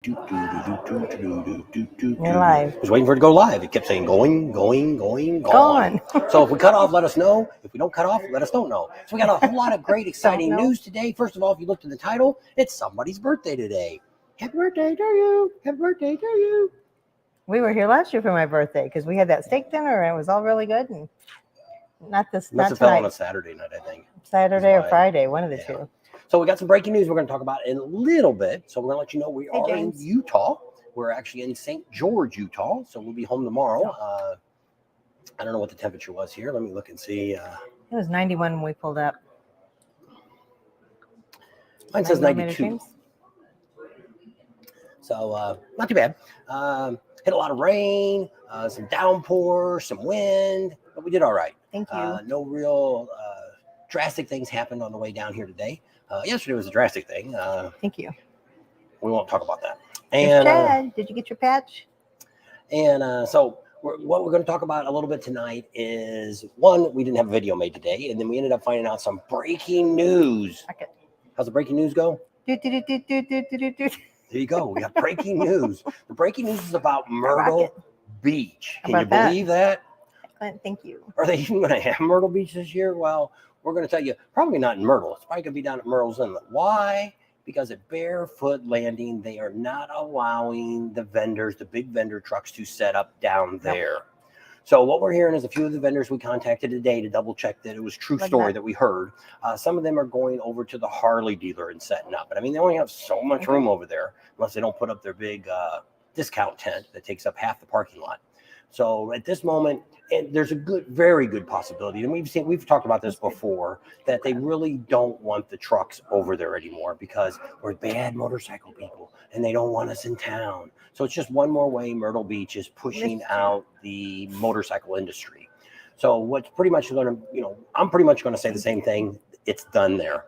You're live. I was waiting for it to go live. It kept saying going, gone. Gone. So if we cut off, let us know. If we don't cut off, let us don't know. So we got a whole lot of great, exciting news today. First of all, if you looked at the title, it's somebody's birthday today. Happy birthday to you. Happy birthday to you. We were here last year for my birthday because we had that steak dinner and it was all really good. And not Must have fell on a Saturday night, I think. Saturday or Friday, one of the two. So we got some breaking news we're going to talk about in a little bit. So we're going to let you know we are in Utah. We're actually in St. George, Utah. So we'll be home tomorrow. I don't know what the temperature was here. Let me look and see. It was 91 when we pulled up. Mine says 92. So not too bad. Hit a lot of rain, some downpour, some wind, but we did all right. Thank you. No real drastic things happened on the way down here today. Yesterday was a drastic thing. Thank you. We won't talk about that. And Chad, did you get your patch? And so what we're going to talk about a little bit tonight is, one, we didn't have a video made today, and then we ended up finding out some breaking news. Okay. How's the breaking news go? There you go. We got breaking news. The breaking news is about Myrtle Beach. Can you believe that? Thank you. Are they even going to have Myrtle Beach this year? Well, we're going to tell you, probably not in Myrtle. It's probably going to be down at Myrtle's Inlet. Why? Because at Barefoot Landing, they are not allowing the vendors, the big vendor trucks, to set up down there. Nope. So what we're hearing is a few of the vendors we contacted today to double check that it was true story that we heard. Some of them are going over to the Harley dealer and setting up. But I mean, they only have so much room over there unless they don't put up their big discount tent that takes up half the parking lot. So at this moment, and there's a very good possibility, and we've talked about this before, that they really don't want the trucks over there anymore because we're bad motorcycle people and they don't want us in town. So it's just one more way Myrtle Beach is pushing out the motorcycle industry. So what's pretty much going to, I'm pretty much going to say the same thing. It's done there.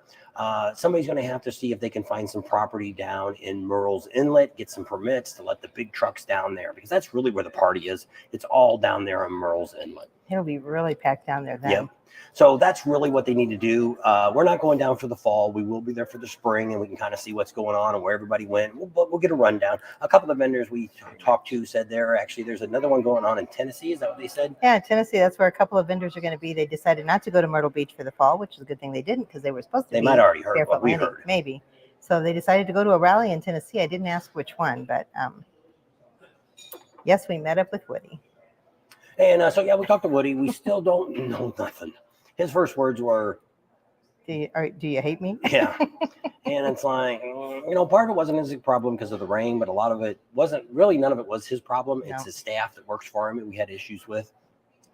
Somebody's going to have to see if they can find some property down in Myrtle's Inlet, get some permits to let the big trucks down there, because that's really where the party is. It's all down there on Myrtle's Inlet. It'll be really packed down there then. Yep. So that's really what they need to do. We're not going down for the fall. We will be there for the spring, and we can kind of see what's going on and where everybody went. We'll get a rundown. A couple of vendors we talked to said there's another one going on in Tennessee. Is that what they said? Yeah, Tennessee. That's where a couple of vendors are going to be. They decided not to go to Myrtle Beach for the fall, which is a good thing they didn't, because they were supposed to. They might have already heard what we heard. Maybe. So they decided to go to a rally in Tennessee. I didn't ask which one, but yes, we met up with Woody. And we talked to Woody. We still don't know nothing. His first words were, do you hate me? Yeah. And it's like, part of it wasn't his problem because of the rain, but a lot of it wasn't really, none of it was his problem. It's his staff that works for him that we had issues with.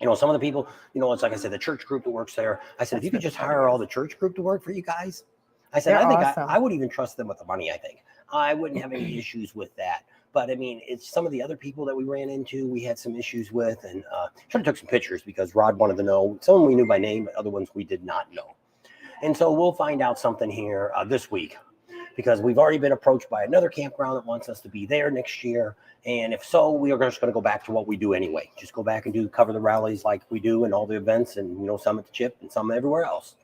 Some of the people, it's like I said, the church group that works there. I said, if you could just hire all the church group to work for you guys. I said, I would even trust them with the money, I think. I wouldn't have any issues with that. But I mean, it's some of the other people that we ran into, we had some issues with, and should have took some pictures because Rod wanted to know. Some we knew by name, but other ones we did not know. And so we'll find out something here this week, because we've already been approached by another campground that wants us to be there next year. And if so, we are just going to go back to what we do anyway. Just go back and cover the rallies like we do and all the events, and some at the Chip and some everywhere else.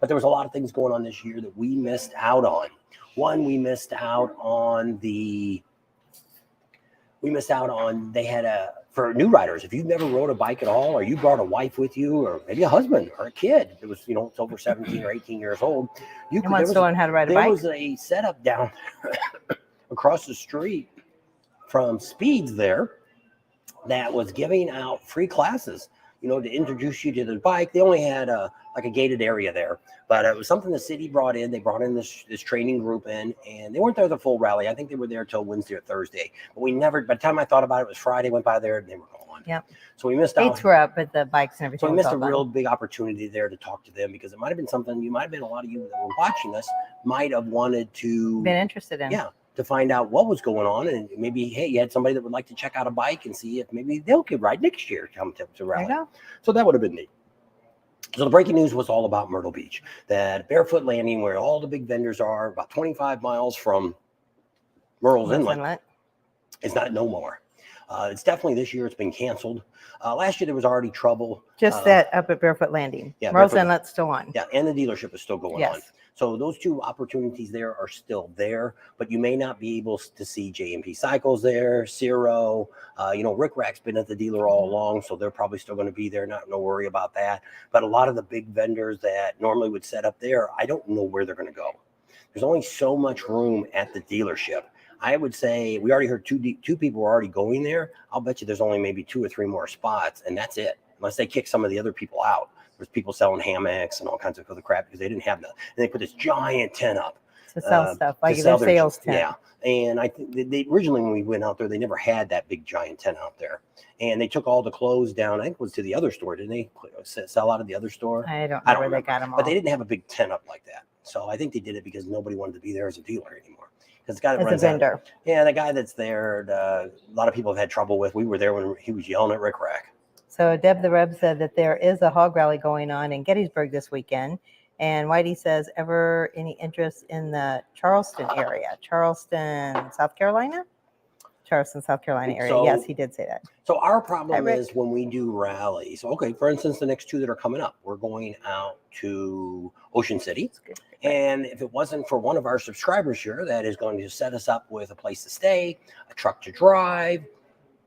But there was a lot of things going on this year that we missed out on. One, we missed out on they had for new riders, if you've never rode a bike at all, or you brought a wife with you, or maybe a husband or a kid that was, it's over 17 or 18 years old, wants to learn how to ride a bike. There was a setup down across the street from Speeds there that was giving out free classes, to introduce you to the bike. They only had a gated area there, but it was something the city brought in. They brought in this training group in, and they weren't there the full rally. I think they were there till Wednesday or Thursday, but by the time I thought about it, it was Friday. Went by there and they were gone. Yep. So we missed out. Dates were up, but the bikes and everything. So we missed a real big opportunity there to talk to them, because it might have been something a lot of you that were watching us might have wanted to been interested in. Yeah. To find out what was going on, and maybe, hey, you had somebody that would like to check out a bike and see if maybe they'll get ride next year, come to rally. So that would have been neat. So the breaking news was all about Myrtle Beach, that Barefoot Landing, where all the big vendors are, about 25 miles from Myrtle's Inlet, is not no more. It's definitely this year it's been canceled. Last year there was already trouble. Just that up at Barefoot Landing. Yeah, Myrtle's Barefoot- Inlet's still on. Yeah, and the dealership is still going on. Yes. So those two opportunities there are still there, but you may not be able to see J&P Cycles there, Ciro. Rick Rack's been at the dealer all along, so they're probably still going to be there. No worry about that. But a lot of the big vendors that normally would set up there, I don't know where they're going to go. There's only so much room at the dealership. I would say we already heard two people were already going there. I'll bet you there's only maybe 2 or 3 more spots, and that's it, unless they kick some of the other people out. There's people selling hammocks and all kinds of other crap because they didn't have that. And they put this giant tent up to sell stuff, like to their sell sales tent. Yeah. And I think they originally, when we went out there, they never had that big giant tent out there. And they took all the clothes down. I think it was to the other store, didn't they? Sell out of the other store? I don't know where they got them all. But they didn't have a big tent up like that. So I think they did it because nobody wanted to be there as a dealer anymore. Because the guy that runs as a vendor. Yeah, the guy that's there, a lot of people have had trouble with. We were there when he was yelling at Rick Rack. So Deb the Reb said that there is a hog rally going on in Gettysburg this weekend. And Whitey says, ever any interest in the Charleston area? Charleston, South Carolina? Charleston, South Carolina area. So- Yes, he did say that. So our problem Rick. is when we do rallies. Okay, for instance, the next 2 that are coming up, we're going out to Ocean City. That's good. And if it wasn't for one of our subscribers here that is going to set us up with a place to stay, a truck to drive,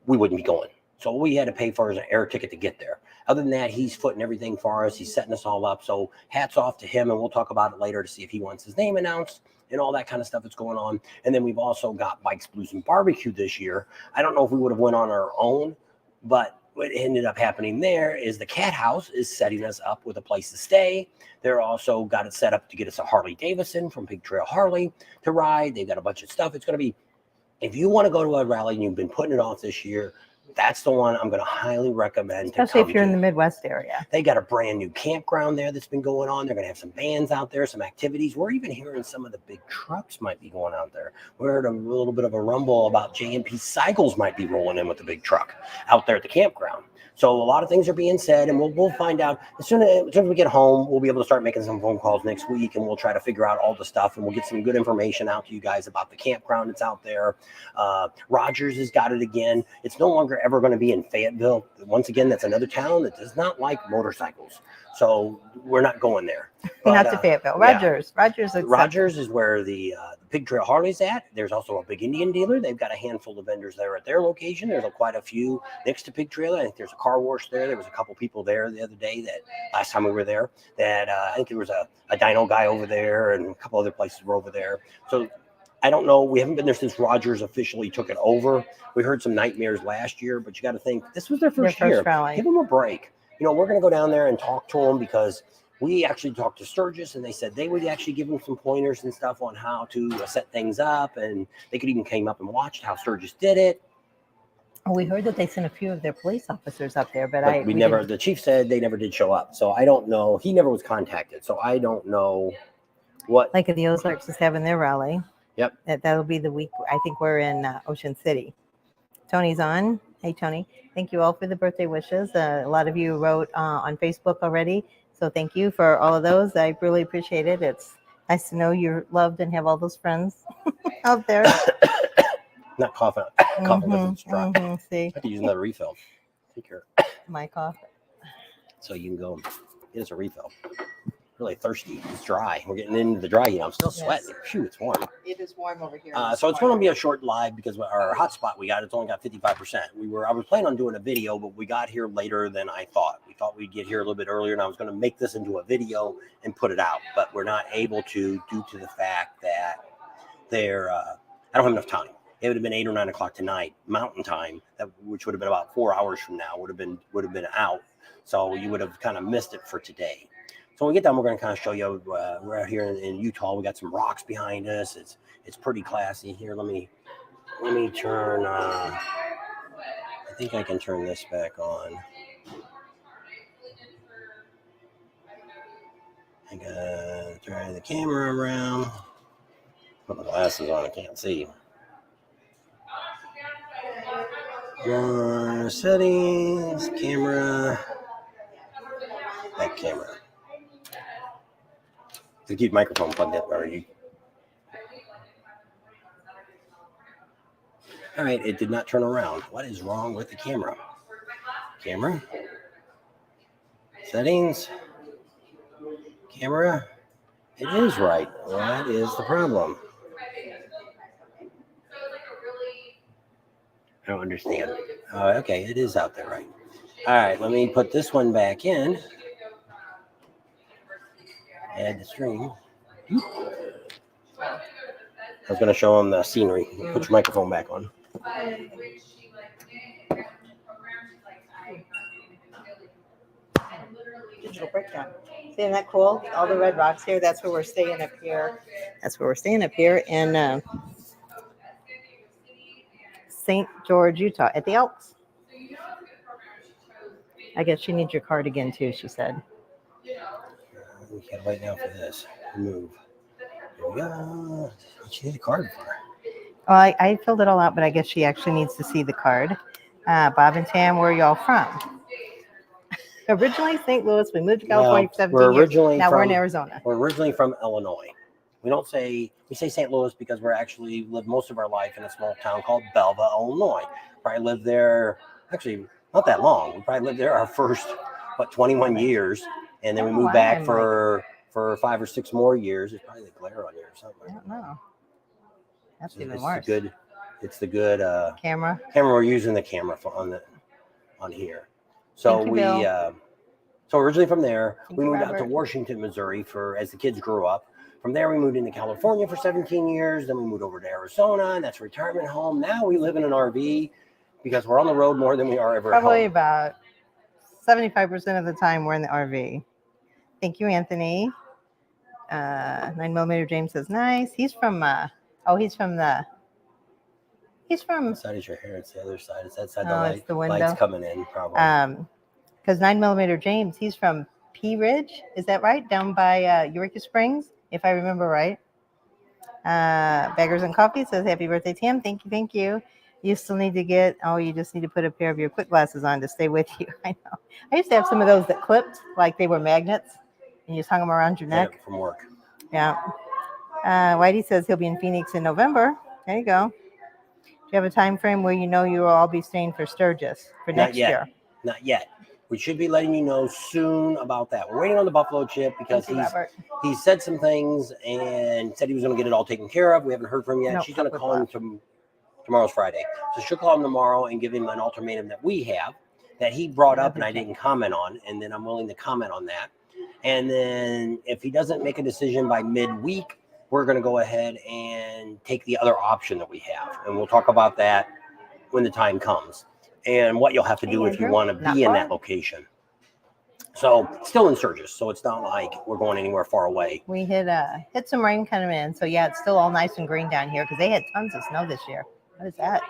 we wouldn't be going. So all we had to pay for is an air ticket to get there. Other than that, he's footing everything for us. He's setting us all up. So hats off to him, and we'll talk about it later to see if he wants his name announced and all that kind of stuff that's going on. And then we've also got Bikes, Blues, and Barbecue this year. I don't know if we would have went on our own, but what ended up happening there is the Cat House is setting us up with a place to stay. They're also got it set up to get us a Harley Davidson from Big Trail Harley to ride. They've got a bunch of stuff. It's going to be, if you want to go to a rally and you've been putting it off this year, that's the one I'm going to highly recommend. Especially if you're in the Midwest area. They got a brand new campground there that's been going on. They're going to have some bands out there, some activities. We're even hearing some of the big trucks might be going out there. We heard a little bit of a rumble about J&P Cycles might be rolling in with the big truck out there at the campground. So a lot of things are being said, and we'll find out as soon as we get home. We'll be able to start making some phone calls next week, and we'll try to figure out all the stuff, and we'll get some good information out to you guys about the campground that's out there. Rogers has got it again. It's no longer ever going to be in Fayetteville. Once again, that's another town that does not like motorcycles, so we're not going there. Not to Fayetteville. Rogers. Yeah. Rogers is where the Big Trail Harley's at. There's also a Big Indian dealer. They've got a handful of vendors there at their location. There's quite a few next to Big Trailer. I think there's a car wash there. There was a couple people there the other day that last time we were there that I think there was a dyno guy over there, and a couple other places were over there. So I don't know. We haven't been there since Rogers officially took it over. We heard some nightmares last year, but you got to think this was their first year. Rally. Give them a break. We're going to go down there and talk to them because we actually talked to Sturgis, and they said they would actually give them some pointers and stuff on how to set things up, and they could even came up and watched how Sturgis did it. We heard that they sent a few of their police officers up there, but we never. Didn't. The chief said they never did show up, so I don't know. He never was contacted, so I don't know what. Like the Ozarks is having their rally. Yep. That'll be the week. I think we're in Ocean City. Tony's on. Hey, Tony. Thank you all for the birthday wishes. A lot of you wrote on Facebook already. So thank you for all of those. I really appreciate it. It's nice to know you're loved and have all those friends out there. Not coughing. Coughing it's dry. See? I have to use another refill. Take care. My cough. So you can go get us a refill. Really thirsty. It's dry. We're getting into the dry heat. I'm still sweating. Yes. Phew, it's warm. It is warm over here. So it's going to be a short live because our hotspot it's only got 55%. I was planning on doing a video, but we got here later than I thought. We thought we'd get here a little bit earlier, and I was going to make this into a video and put it out, but we're not able to due to the fact that I don't have enough time. It would have been 8 or 9 o'clock tonight, Mountain Time, which would have been about 4 hours from now. Would have been out, so you would have kind of missed it for today. So when we get done, we're going to kind of show you. We're out here in Utah. We got some rocks behind us. It's pretty classy here. Let me turn. I think I can turn this back on. I gotta turn the camera around. Put my glasses on. I can't see. More settings, camera, back camera. To keep microphone plugged in, are you? All right, it did not turn around. What is wrong with the camera? Camera. Settings. Camera. It is right. What is the problem? I don't understand. Okay, it is out there, right? All right, let me put this one back in. Add the stream. I was going to show them the scenery. Put your microphone back on. Digital breakdown. See, isn't that cool? All the red rocks here. That's where we're staying up here. That's where we're staying up here in St. George, Utah, at the Elks. I guess she needs your card again too. She said. We can't wait now for this. Move. Here we go. What you need a card for? Well, I filled it all out, but I guess she actually needs to see the card. Bob and Tam, where are y'all from? Originally St. Louis. We moved to California for 17 years. Now we're in Arizona. We're originally from Illinois. We say St. Louis because we're actually lived most of our life in a small town called Belva, Illinois. Probably lived there, actually, not that long. We probably lived there our first, 21 years. And then we moved back for 5 or 6 more years. It's probably the glare on here or something. I don't know. That's even worse. worse. It's the good camera. We're using the camera on here. So so originally from there, we moved out to Washington, Missouri as the kids grew up. From there, we moved into California for 17 years. Then we moved over to Arizona, and that's a retirement home. Now we live in an RV because we're on the road more than we are ever at home. Probably about 75% of the time we're in the RV. Thank you, Anthony. 9mm James says, nice. He's from, he's from What side is your hair? It's the other side. It's that side. It's the window. Light's coming in, probably. Because 9mm James, he's from Pea Ridge. Is that right? Down by Eureka Springs, if I remember right. Beggars and Coffee says, happy birthday, Tim. Thank you. Thank you. You still need to you just need to put a pair of your quick glasses on to stay with you. I know. I used to have some of those that clipped, like they were magnets, and you just hung them around your neck. Yeah, from work. Yeah. Whitey says he'll be in Phoenix in November. There you go. Do you have a time frame where you know you will all be staying for Sturgis for next year? Not yet. We should be letting you know soon about that. We're waiting on the Buffalo Chip because he said some things and said he was going to get it all taken care of. We haven't heard from him yet. She's going to call him tomorrow's Friday. So she'll call him tomorrow and give him an ultimatum that we have that he brought up and I didn't comment on. And then I'm willing to comment on that. And then if he doesn't make a decision by midweek, we're going to go ahead and take the other option that we have. And we'll talk about that when the time comes and what you'll have to do if you want to be in that location. So still in Sturgis. So it's not like we're going anywhere far away. We hit some rain coming in. So yeah, it's still all nice and green down here because they had tons of snow this year. What is that?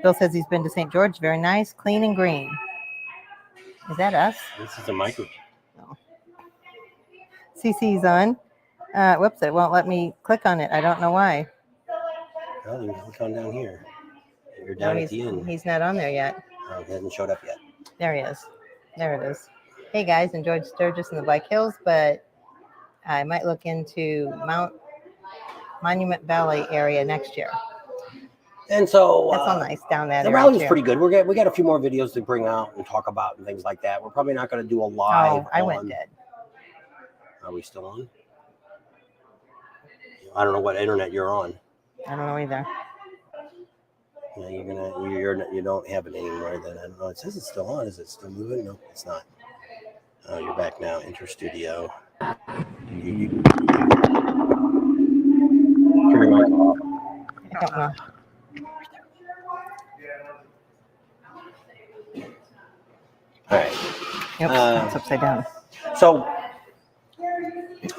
Bill says he's been to St. George. Very nice, clean and green. Is that us? This is a micro. No. CC's on. Whoops, it won't let me click on it. I don't know why. Well, you can click on down here. You're down at the end. He's not on there yet. Oh, he hasn't showed up yet. There he is. There it is. Hey guys, enjoyed Sturgis and the Black Hills, but I might look into Monument Valley area next year. And so that's all nice down that. The rally's pretty good. We got a few more videos to bring out and talk about and things like that. We're probably not going to do a live. I went dead. Are we still on? I don't know what internet you're on. I don't know either. Yeah, you don't have it anymore. Then I don't know. It says it's still on. Is it still moving? No, it's not. Oh, you're back now. Enter studio. Turn your mic off. I don't know. All right. Yep, it's upside down. So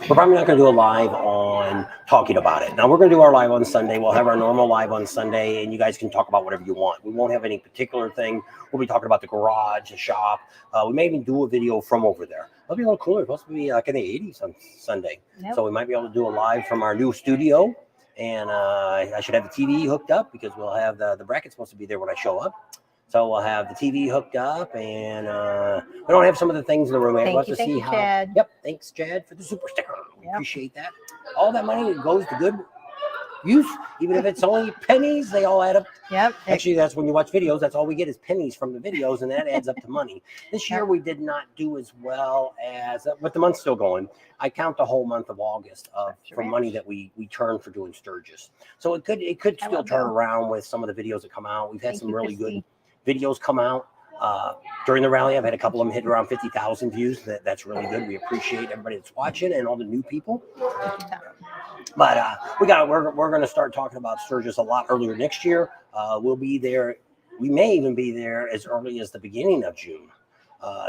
we're probably not going to do a live on talking about it. Now we're going to do our live on Sunday. We'll have our normal live on Sunday, and you guys can talk about whatever you want. We won't have any particular thing. We'll be talking about the garage, the shop. We may even do a video from over there. It'll be a little cooler. It's supposed to be like in the 80s on Sunday. Yep. So we might be able to do a live from our new studio. And I should have the TV hooked up because we'll have the bracket supposed to be there when I show up. So we'll have the TV hooked up, and we don't have some of the things in the room. Thank you, Chad. Yep, thanks, Chad, for the super sticker. We appreciate that. All that money goes to good use, even if it's only pennies, they all add up. Yep. Actually, that's when you watch videos, that's all we get is pennies from the videos, and that adds up to money. This year, we did not do as well as, but the month's still going. I count the whole month of August for money that we turn for doing Sturgis. So it could still turn around with some of the videos that come out. We've had some really good videos come out. During the rally, I've had a couple of them hit around 50,000 views. That's really good. We appreciate everybody that's watching and all the new people. But we're going to start talking about Sturgis a lot earlier next year. We'll be there. We may even be there as early as the beginning of June,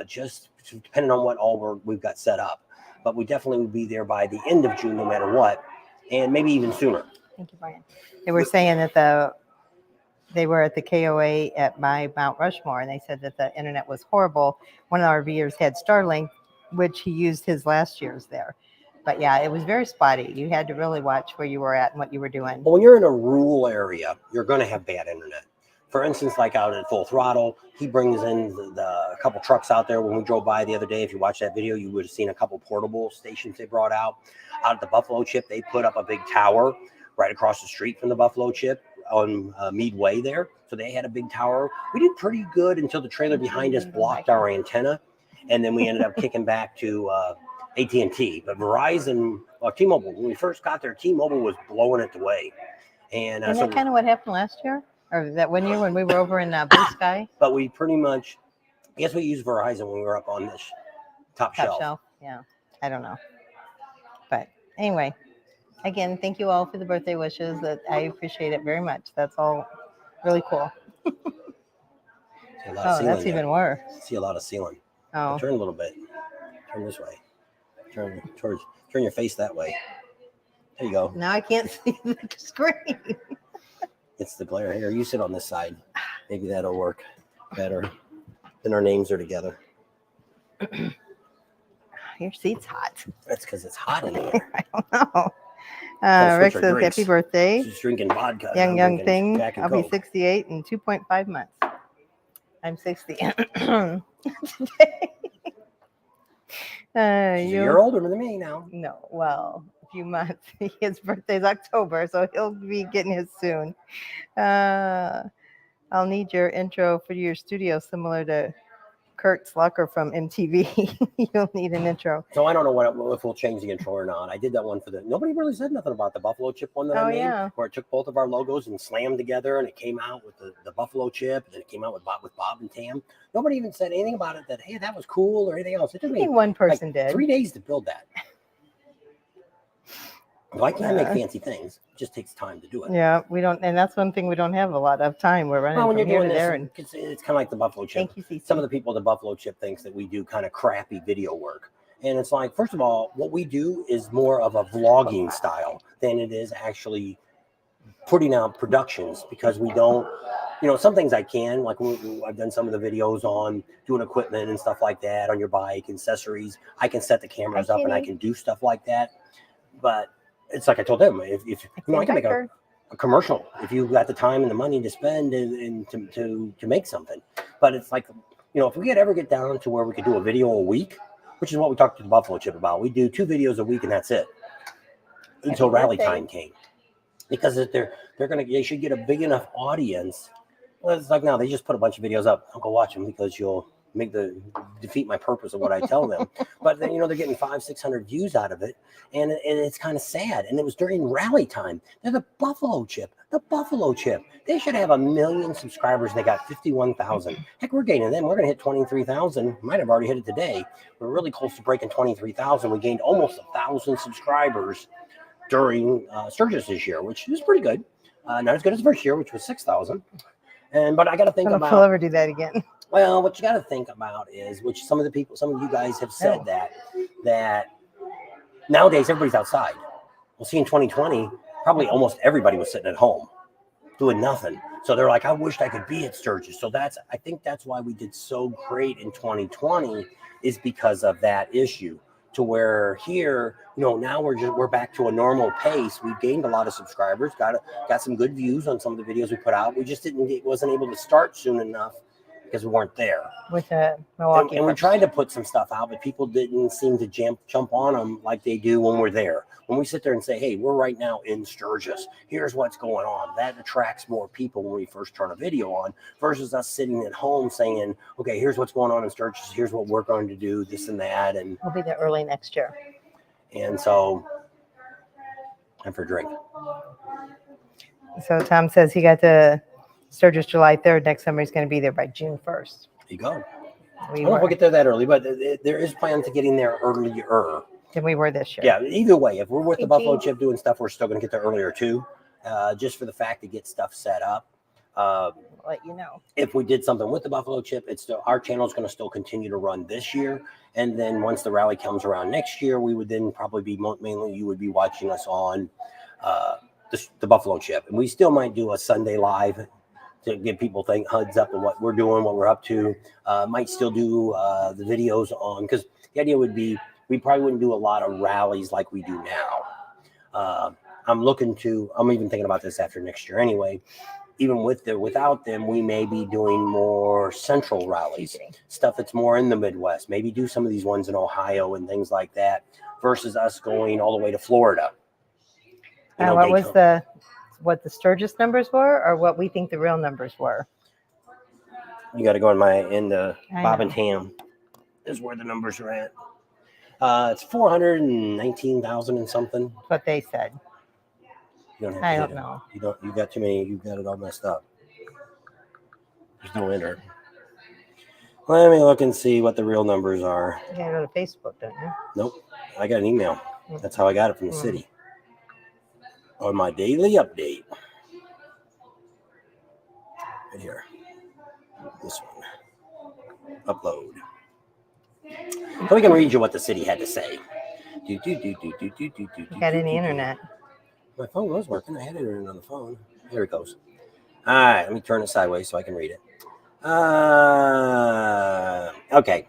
just depending on what all we've got set up. But we definitely will be there by the end of June, no matter what, and maybe even sooner. Thank you, Brian. They were saying that they were at the KOA at my Mount Rushmore, and they said that the internet was horrible. One of our viewers had Starlink, which he used his last year's there. But yeah, it was very spotty. You had to really watch where you were at and what you were doing. Well, when you're in a rural area, you're going to have bad internet. For instance, like out at Full Throttle, he brings in a couple trucks out there. When we drove by the other day, if you watched that video, you would have seen a couple portable stations they brought out. Out at the Buffalo Chip, they put up a big tower right across the street from the Buffalo Chip on Meadway there. So they had a big tower. We did pretty good until the trailer behind us blocked our antenna. And then we ended up kicking back to AT&T. But Verizon, or T-Mobile, when we first got there, T-Mobile was blowing it away. And isn't that kind of what happened last year? Or that one year when we were over in Blue Sky? But we pretty much, I guess we used Verizon when we were up on this top shelf. Yeah, I don't know. But anyway, again, thank you all for the birthday wishes. I appreciate it very much. That's all really cool. That's even worse. See a lot of ceiling. Oh. Turn a little bit. Turn this way. Turn your face that way. There you go. Now I can't see the screen. It's the glare here. You sit on this side. Maybe that'll work better. Then our names are together. Your seat's hot. That's because it's hot in here. I don't know. Rick says, happy birthday. She's drinking vodka. Young thing. I'll be 68 in 2.5 months. I'm 60 today. You're older than me now. No, well, a few months. His birthday's October, so he'll be getting his soon. I'll need your intro for your studio, similar to Kurt Slucker from MTV. You'll need an intro. So I don't know if we'll change the intro or not. I did that one for nobody really said nothing about the Buffalo Chip one that I made, where it took both of our logos and slammed together, and it came out with the Buffalo Chip, and then it came out with Bob and Tam. Nobody even said anything about it that, hey, that was cool or anything else. It took me one person did 3 days to build that. Well, I can't make fancy things. It just takes time to do it. Yeah, we don't, and that's one thing we don't have a lot of time. We're running from here to there, and it's kind of like the Buffalo Chip. Thank you, Cece. Some of the people at the Buffalo Chip thinks that we do kind of crappy video work, and it's like, first of all, what we do is more of a vlogging style than it is actually putting out productions, because we don't. Some things I can, like I've done some of the videos on doing equipment and stuff like that on your bike, accessories. I can set the cameras up and I can do stuff like that, but it's like I told them, if I can make a commercial if you've got the time and the money to spend and to make something. But it's like, if we could ever get down to where we could do a video a week, which is what we talked to the Buffalo Chip about. We do 2 videos a week and that's it until rally time came, because they should get a big enough audience. Well, it's like now they just put a bunch of videos up. I'll go watch them because you'll defeat my purpose of what I tell them. But then, they're getting 500-600 views out of it, and it's kind of sad. And it was during rally time. They're the Buffalo Chip. They should have 1 million subscribers. They got 51,000. Heck, we're gaining them. We're going to hit 23,000. Might have already hit it today. We're really close to breaking 23,000. We gained almost 1,000 subscribers during Sturgis this year, which is pretty good. Not as good as the first year, which was 6,000. But I got to think about. I'll never do that again. Well, what you got to think about is, which some of you guys have said that nowadays everybody's outside. Well, see, in 2020, probably almost everybody was sitting at home doing nothing. So they're like, I wished I could be at Sturgis. So I think that's why we did so great in 2020, is because of that issue. To where here, now we're back to a normal pace. We've gained a lot of subscribers, got some good views on some of the videos we put out. We just wasn't able to start soon enough because we weren't there. With the Milwaukee. And we tried to put some stuff out, but people didn't seem to jump on them like they do when we're there. When we sit there and say, hey, we're right now in Sturgis, here's what's going on, that attracts more people when we first turn a video on versus us sitting at home saying, okay, here's what's going on in Sturgis, here's what we're going to do, this and that. And we'll be there early next year. And so, time for a drink. So Tom says he got to Sturgis July 3rd. Next summer he's going to be there by June 1st. There you go. I don't know if we'll get there that early, but there is plans to getting there earlier than we were this year. Yeah, either way, if we're with the Buffalo Chip doing stuff, we're still going to get there earlier too, just for the fact to get stuff set up. I'll let you know. If we did something with the Buffalo Chip, it's still, our channel is going to still continue to run this year. And then once the rally comes around next year, we would then probably be mainly, you would be watching us on the Buffalo Chip. And we still might do a Sunday live to give people heads up of what we're doing, what we're up to. Might still do the videos on, because the idea would be we probably wouldn't do a lot of rallies like we do now. I'm even thinking about this after next year anyway. Even without them, we may be doing more central rallies, stuff that's more in the Midwest. Maybe do some of these ones in Ohio and things like that, versus us going all the way to Florida. What was what the Sturgis numbers were, or what we think the real numbers were? You got to go in the Bob and Tam is where the numbers are at. It's 419,000 and something. That's what they said. You don't have I don't know. You got too many. You got it all messed up. There's no enter. Let me look and see what the real numbers are. You gotta go to Facebook, don't you? Nope. I got an email. That's how I got it from the city. On my daily update. Right here. This one. Upload. So we can read you what the city had to say. You got any internet? My phone was working. I had internet on the phone. There it goes. All right, let me turn it sideways so I can read it. Okay.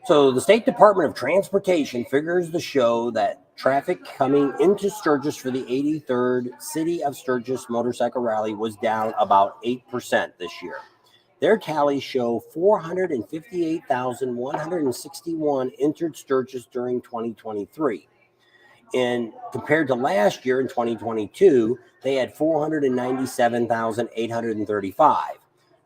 So the State Department of Transportation figures to show that traffic coming into Sturgis for the 83rd City of Sturgis Motorcycle Rally was down about 8% this year. Their tallies show 458,161 entered Sturgis during 2023. And compared to last year in 2022, they had 497,835.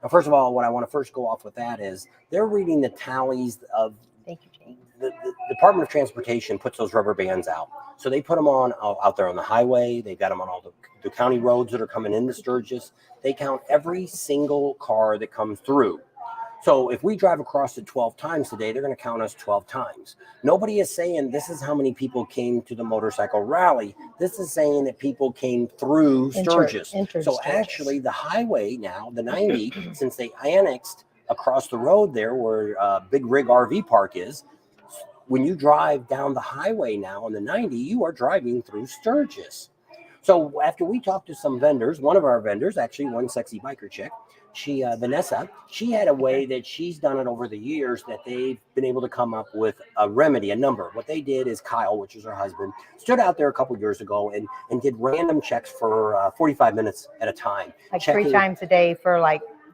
Now, first of all, what I want to first go off with that is they're reading the tallies of. Thank you, James. The Department of Transportation puts those rubber bands out. So they put them on out there on the highway. They've got them on all the county roads that are coming into Sturgis. They count every single car that comes through. So if we drive across it 12 times today, they're going to count us 12 times. Nobody is saying this is how many people came to the motorcycle rally. This is saying that people came through Sturgis. So actually the highway now, the 90, since they annexed across the road there where Big Rig RV Park is, when you drive down the highway now on the 90, you are driving through Sturgis. So after we talked to some vendors, one of our vendors, actually one sexy biker chick, Vanessa, she had a way that she's done it over the years that they've been able to come up with a remedy, a number. What they did is Kyle, which is her husband, stood out there a couple years ago and did random checks for 45 minutes at a time. Like checking 3 times a day for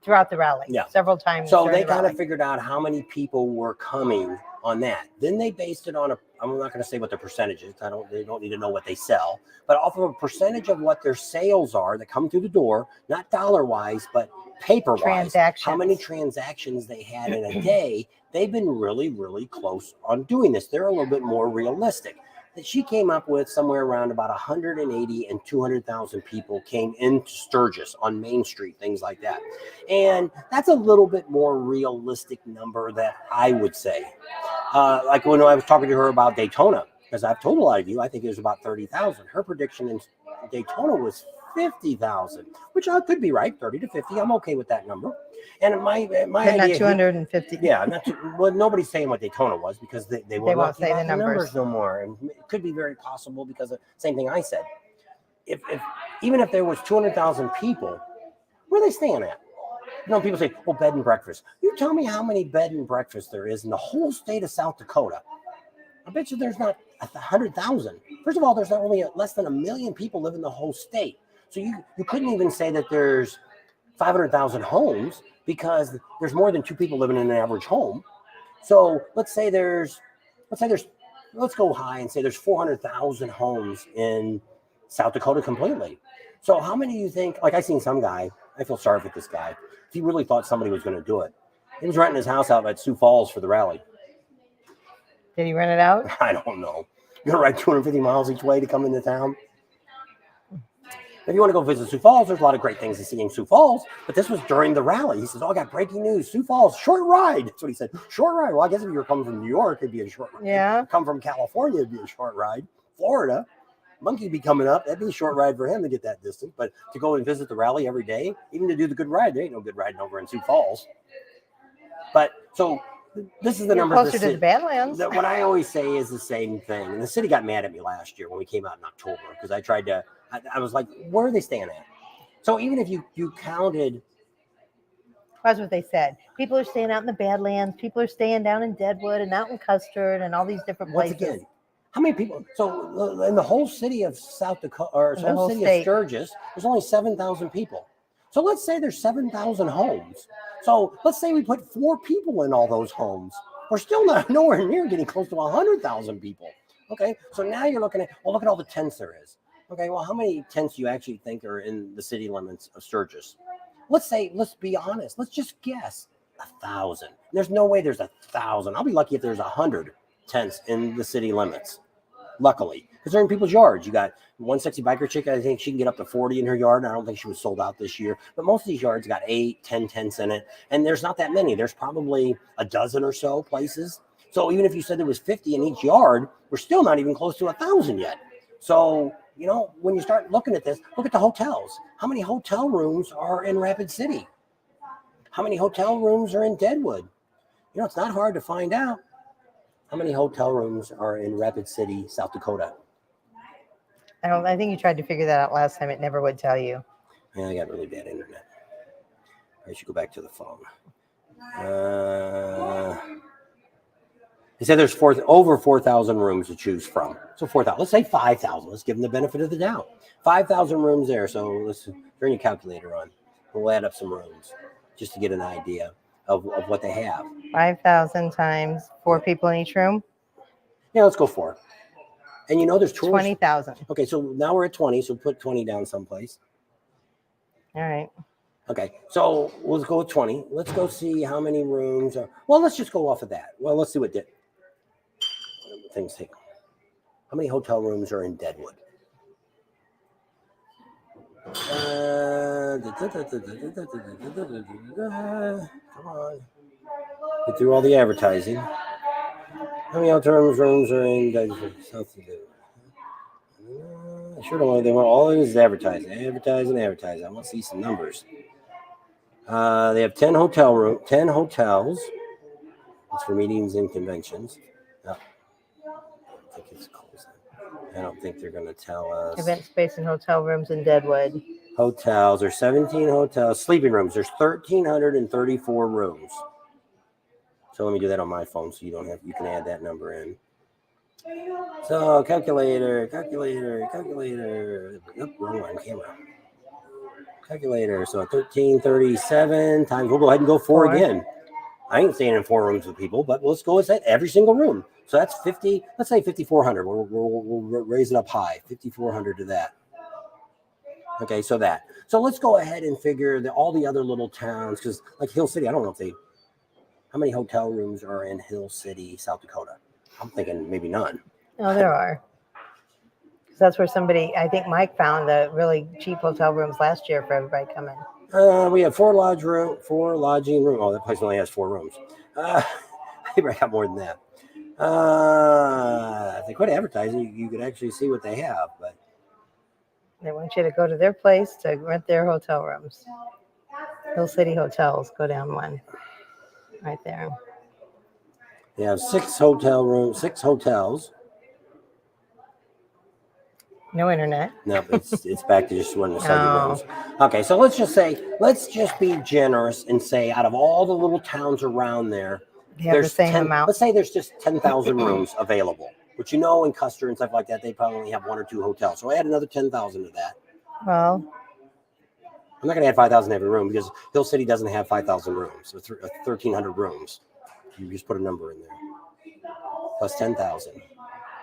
throughout the rally. Yeah. Several times. So they kind of figured out how many people were coming on that. Then they based it on I'm not going to say what the percentage is. They don't need to know what they sell, but off of a percentage of what their sales are that come through the door, not dollar wise, but paper wise, how many transactions they had in a day. They've been really, really close on doing this. They're a little bit more realistic. That she came up with somewhere around about 180 and 200,000 people came into Sturgis on Main Street, things like that. And that's a little bit more realistic number that I would say. Like when I was talking to her about Daytona, because I've told a lot of you, I think it was about 30,000. Her prediction in Daytona was 50,000, which I could be right, 30 to 50. I'm okay with that number. And my idea, not 250. Yeah, well, nobody's saying what Daytona was because they won't say the numbers no more. And it could be very possible because of the same thing I said. Even if there was 200,000 people, where are they staying at? People say, well, bed and breakfast. You tell me how many bed and breakfast there is in the whole state of South Dakota. I bet you there's not 100,000. First of all, there's not only less than 1 million people live in the whole state. So you couldn't even say that there's 500,000 homes because there's more than two people living in an average home. So let's go high and say there's 400,000 homes in South Dakota completely. So how many do you think, like I seen some guy, I feel sorry for this guy. He really thought somebody was going to do it. He was renting his house out at Sioux Falls for the rally. Did he rent it out? I don't know. You're going to ride 250 miles each way to come into town? If you want to go visit Sioux Falls, there's a lot of great things to see in Sioux Falls, but this was during the rally. He says, oh, I got breaking news. Sioux Falls, short ride. That's what he said. Short ride. Well, I guess if you were coming from New York, it'd be a short ride. Yeah. Come from California, it'd be a short ride. Florida, Monkey'd be coming up. That'd be a short ride for him to get that distance. But to go and visit the rally every day, even to do the good ride, there ain't no good riding over in Sioux Falls. But so this is the number. Closer to the Badlands. What I always say is the same thing. And the city got mad at me last year when we came out in October because I tried to, I was like, where are they staying at? So even if you counted. That's what they said. People are staying out in the Badlands. People are staying down in Deadwood and out in Custard and all these different places. Once again, how many people? So in the whole city of South Dakota, or the whole city of Sturgis, there's only 7,000 people. So let's say there's 7,000 homes. So let's say we put 4 people in all those homes. We're still not nowhere near getting close to 100,000 people. Okay, so now you're looking at, well, look at all the tents there is. Okay, well, how many tents do you actually think are in the city limits of Sturgis? Let's be honest. Let's just guess 1,000. There's no way there's 1,000. I'll be lucky if there's 100 tents in the city limits. Luckily, because they're in people's yards. You got one sexy biker chick. I think she can get up to 40 in her yard. I don't think she was sold out this year. But most of these yards got 8, 10 tents in it. And there's not that many. There's probably a dozen or so places. So even if you said there was 50 in each yard, we're still not even close to 1,000 yet. So, you know, when you start looking at this, look at the hotels. How many hotel rooms are in Rapid City? How many hotel rooms are in Deadwood? You know, it's not hard to find out. How many hotel rooms are in Rapid City, South Dakota? I think you tried to figure that out last time. It never would tell you. Yeah, I got really bad internet. I should go back to the phone. They said there's over 4,000 rooms to choose from. So 4,000. Let's say 5,000. Let's give them the benefit of the doubt. 5,000 rooms there. So let's turn your calculator on. We'll add up some rooms just to get an idea of what they have. 5,000 times 4 people in each room? Yeah, let's go 4. And you know there's 20,000. Okay, so now we're at 20, so put 20 down someplace. All right. Okay, so let's go with 20. Let's go see how many rooms are. Well, let's just go off of that. Well, let's see what things take. How many hotel rooms are in Deadwood? Come on. Get through all the advertising. How many hotel rooms are in Deadwood? I sure don't want. They want all it is advertising. I want to see some numbers. They have 10 hotels. It's for meetings and conventions. No, I think it's closed. I don't think they're going to tell us. Event space and hotel rooms in Deadwood. Hotels. There's 17 hotels. Sleeping rooms. There's 1,334 rooms. So let me do that on my phone so you can add that number in. So calculator. Nope, wrong one, camera. Calculator. So 1,337 times. We'll go ahead and go 4 again. I ain't staying in 4 rooms with people, but let's go with every single room. So that's 50. Let's say 5,400. We'll raise it up high. 5,400 to that. Okay, so that. So let's go ahead and figure all the other little towns, because like Hill City, I don't know how many hotel rooms are in Hill City, South Dakota? I'm thinking maybe none. No, there are. That's where I think Mike found the really cheap hotel rooms last year for everybody coming. We have 4 lodging room. Oh, that place only has 4 rooms. I got more than that. If they quit advertising, you could actually see what they have, but they want you to go to their place to rent their hotel rooms. Hill City Hotels, go down one, right there. They have 6 hotels. No internet. No, it's back to just one of the study rooms. Okay, so let's just be generous and say out of all the little towns around there, there's the same amount. Let's say there's just 10,000 rooms available. But in Custer and stuff like that, they probably only have 1 or 2 hotels. So add another 10,000 to that. Well, I'm not going to add 5,000 every room because Hill City doesn't have 5,000 rooms. It's 1,300 rooms. You just put a number in there. Plus 10,000.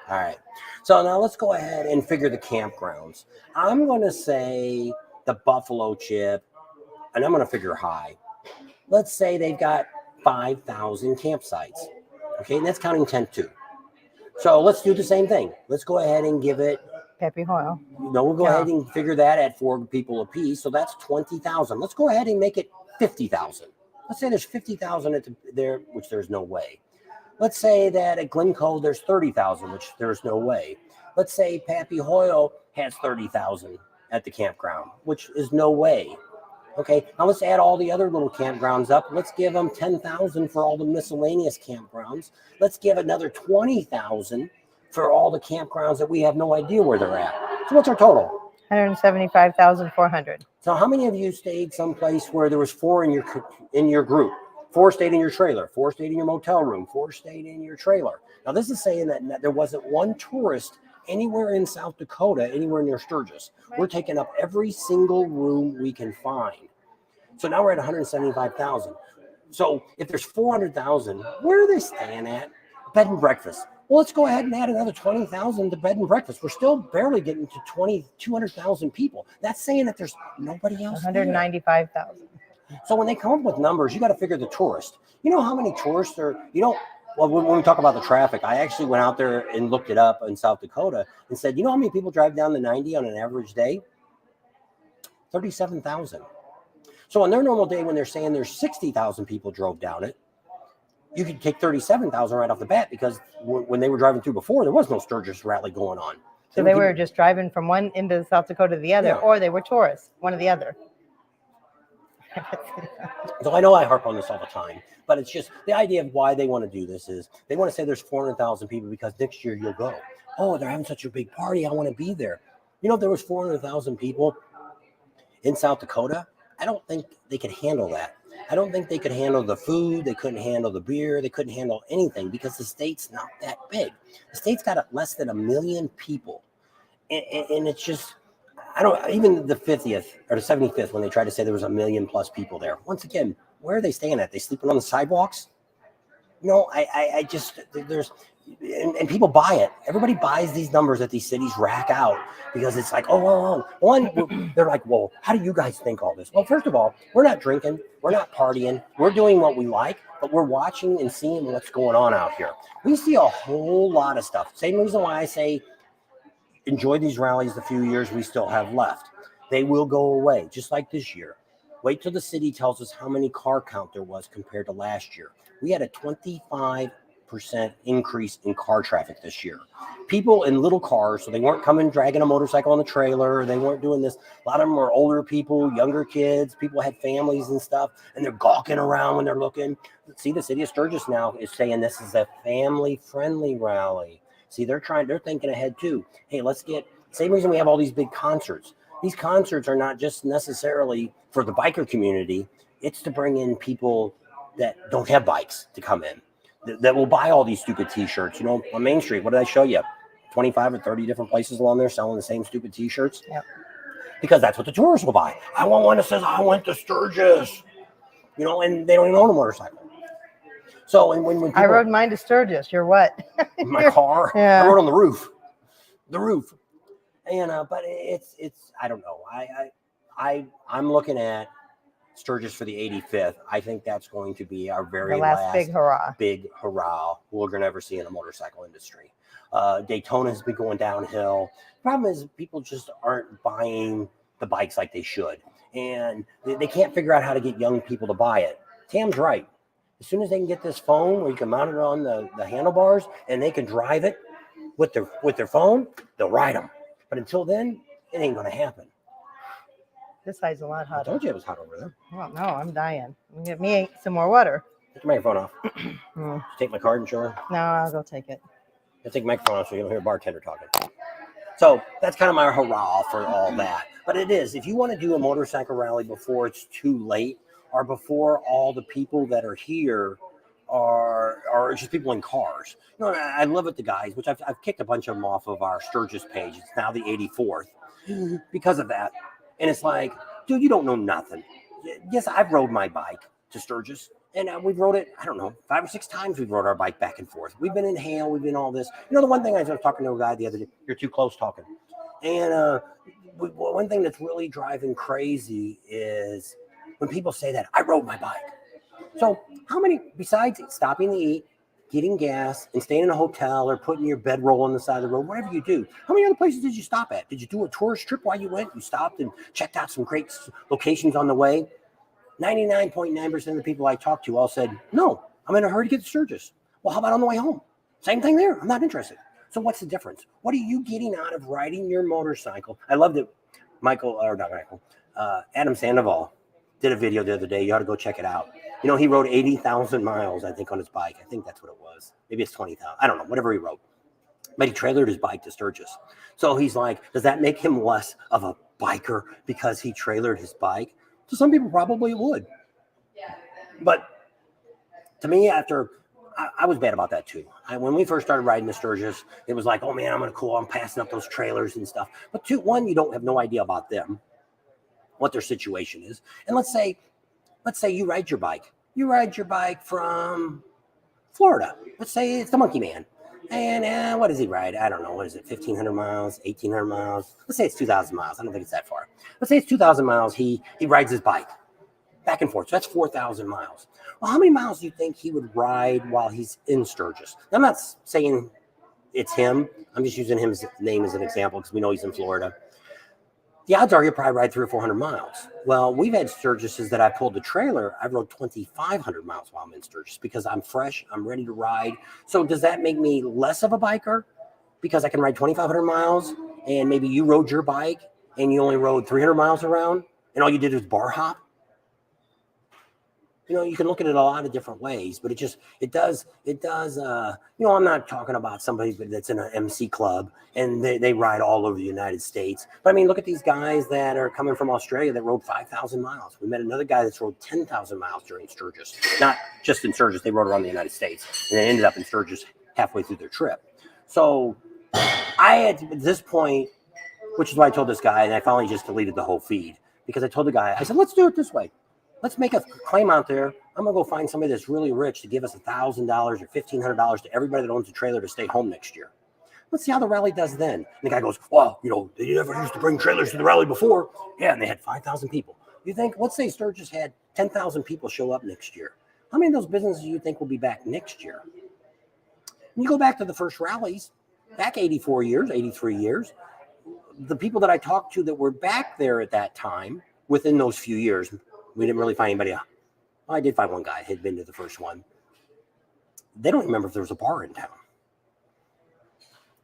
All right. So now let's go ahead and figure the campgrounds. I'm going to say the Buffalo Chip, and I'm going to figure high. Let's say they've got 5,000 campsites. Okay, and that's counting tent too. So let's do the same thing. Let's go ahead and give it. Peppy Hoyle. We'll go ahead and figure that at 4 people apiece. So that's 20,000. Let's go ahead and make it 50,000. Let's say there's 50,000 there, which there's no way. Let's say that at Glencoe there's 30,000, which there's no way. Let's say Pappy Hoyle has 30,000 at the campground, which is no way. Okay, now let's add all the other little campgrounds up. Let's give them 10,000 for all the miscellaneous campgrounds. Let's give another 20,000 for all the campgrounds that we have no idea where they're at. So what's our total? 175,400. So how many of you stayed someplace where there was 4 in your group? 4 stayed in your trailer, 4 stayed in your motel room, 4 stayed in your trailer. Now this is saying that there wasn't one tourist anywhere in South Dakota, anywhere near Sturgis. We're taking up every single room we can find. So now we're at 175,000. So if there's 400,000, where are they staying at? Bed and breakfast. Well, let's go ahead and add another 20,000 to bed and breakfast. We're still barely getting to 200,000 people. That's saying that there's nobody else. 195,000. So when they come up with numbers, you got to figure the tourist. You know how many tourists are, well, when we talk about the traffic, I actually went out there and looked it up in South Dakota and said, you know how many people drive down the 90 on an average day? 37,000. So on their normal day, when they're saying there's 60,000 people drove down it, you could take 37,000 right off the bat because when they were driving through before, there was no Sturgis rally going on. So they were just driving from one end of South Dakota to the other, or they were tourists, one or the other. So I know I harp on this all the time, but it's just the idea of why they want to do this is they want to say there's 400,000 people because next year you'll go. Oh, they're having such a big party. I want to be there. You know, if there was 400,000 people in South Dakota, I don't think they could handle that. I don't think they could handle the food. They couldn't handle the beer. They couldn't handle anything because the state's not that big. The state's got less than 1 million people. And it's just, even the 50th or the 75th, when they tried to say there was 1 million plus people there. Once again, where are they staying at? They sleeping on the sidewalks? No, I just, and people buy it. Everybody buys these numbers that these cities rack out because it's like, one, they're like, well, how do you guys think all this? Well, first of all, we're not drinking. We're not partying. We're doing what we like, but we're watching and seeing what's going on out here. We see a whole lot of stuff. Same reason why I say enjoy these rallies the few years we still have left. They will go away, just like this year. Wait till the city tells us how many car count there was compared to last year. We had a 25% increase in car traffic this year. People in little cars, so they weren't coming dragging a motorcycle on the trailer. They weren't doing this. A lot of them were older people, younger kids. People had families and stuff, and they're gawking around when they're looking. See, the city of Sturgis now is saying this is a family-friendly rally. See, they're thinking ahead too. Hey, same reason we have all these big concerts. These concerts are not just necessarily for the biker community. It's to bring in people that don't have bikes to come in, that will buy all these stupid t-shirts. On Main Street, what did I show you? 25 or 30 different places along there selling the same stupid t-shirts. Yep. Because that's what the tourists will buy. I want one that says, I went to Sturgis, and they don't even own a motorcycle. So, and when people, I rode mine to Sturgis. You're what? My car. Yeah. I rode on the roof. And but it's I don't know. I'm looking at Sturgis for the 85th. I think that's going to be our very last big hurrah we're going to ever see in the motorcycle industry. Daytona has been going downhill. Problem is people just aren't buying the bikes like they should, and they can't figure out how to get young people to buy it. Tam's right. As soon as they can get this phone where you can mount it on the handlebars and they can drive it with their phone, they'll ride them. But until then, it ain't going to happen. This side's a lot hotter. I told you it was hot over there. Oh, no, I'm dying. Get me some more water. Take your microphone off. Take my card and show her. No, I'll go take it. I'll take the microphone off so you don't hear a bartender talking. So that's kind of my hurrah for all that. But it is, if you want to do a motorcycle rally before it's too late or before all the people that are here are just people in cars. I love it, the guys, which I've kicked a bunch of them off of our Sturgis page. It's now the 84th because of that. And it's like, Dude, you don't know nothing. Yes, I've rode my bike to Sturgis, and we've rode it, I don't know, 5 or 6 times we've rode our bike back and forth. We've been in hail, we've been all this. You know, the one thing I was talking to a guy the other day, you're too close talking. And one thing that's really driving crazy is when people say that, I rode my bike. So how many, besides stopping to eat, getting gas, and staying in a hotel or putting your bedroll on the side of the road, whatever you do, how many other places did you stop at? Did you do a tourist trip while you went? You stopped and checked out some great locations on the way? 99.9% of the people I talked to all said, no, I'm in a hurry to get to Sturgis. Well, how about on the way home? Same thing there. I'm not interested. So what's the difference? What are you getting out of riding your motorcycle? I love that Adam Sandoval did a video the other day. You ought to go check it out. You know, he rode 80,000 miles, I think, on his bike. I think that's what it was. Maybe it's 20,000. I don't know, whatever he rode. But he trailered his bike to Sturgis. So he's like, does that make him less of a biker because he trailered his bike? To some people, probably it would. But to me, I was bad about that too. When we first started riding the Sturgis, it was like, oh man, I'm passing up those trailers and stuff. But two, one, you don't have no idea about them, what their situation is. And let's say you ride your bike. You ride your bike from Florida. Let's say it's the Monkey Man. And what does he ride? I don't know. What is it? 1,500 miles, 1,800 miles. Let's say it's 2,000 miles. I don't think it's that far. Let's say it's 2,000 miles. He rides his bike back and forth. So that's 4,000 miles. Well, how many miles do you think he would ride while he's in Sturgis? Now, I'm not saying it's him. I'm just using his name as an example because we know he's in Florida. The odds are he'll probably ride 300 or 400 miles. Well, we've had Sturgises that I pulled the trailer. I rode 2,500 miles while I'm in Sturgis because I'm fresh. I'm ready to ride. So does that make me less of a biker because I can ride 2,500 miles and maybe you rode your bike and you only rode 300 miles around and all you did was bar hop? You know, you can look at it a lot of different ways, but it does, you know, I'm not talking about somebody that's in an MC club and they ride all over the United States. But I mean, look at these guys that are coming from Australia that rode 5,000 miles. We met another guy that's rode 10,000 miles during Sturgis. Not just in Sturgis, they rode around the United States and they ended up in Sturgis halfway through their trip. So I had, at this point, which is why I told this guy, and I finally just deleted the whole feed because I told the guy, I said, let's do it this way. Let's make a claim out there. I'm going to go find somebody that's really rich to give us $1,000 or $1,500 to everybody that owns a trailer to stay home next year. Let's see how the rally does then. And the guy goes, well, you know, they never used to bring trailers to the rally before. Yeah, and they had 5,000 people. You think, let's say Sturgis had 10,000 people show up next year. How many of those businesses do you think will be back next year? When you go back to the first rallies, back 84 years, 83 years, the people that I talked to that were back there at that time, within those few years, we didn't really find anybody. Well, I did find one guy had been to the first one. They don't remember if there was a bar in town.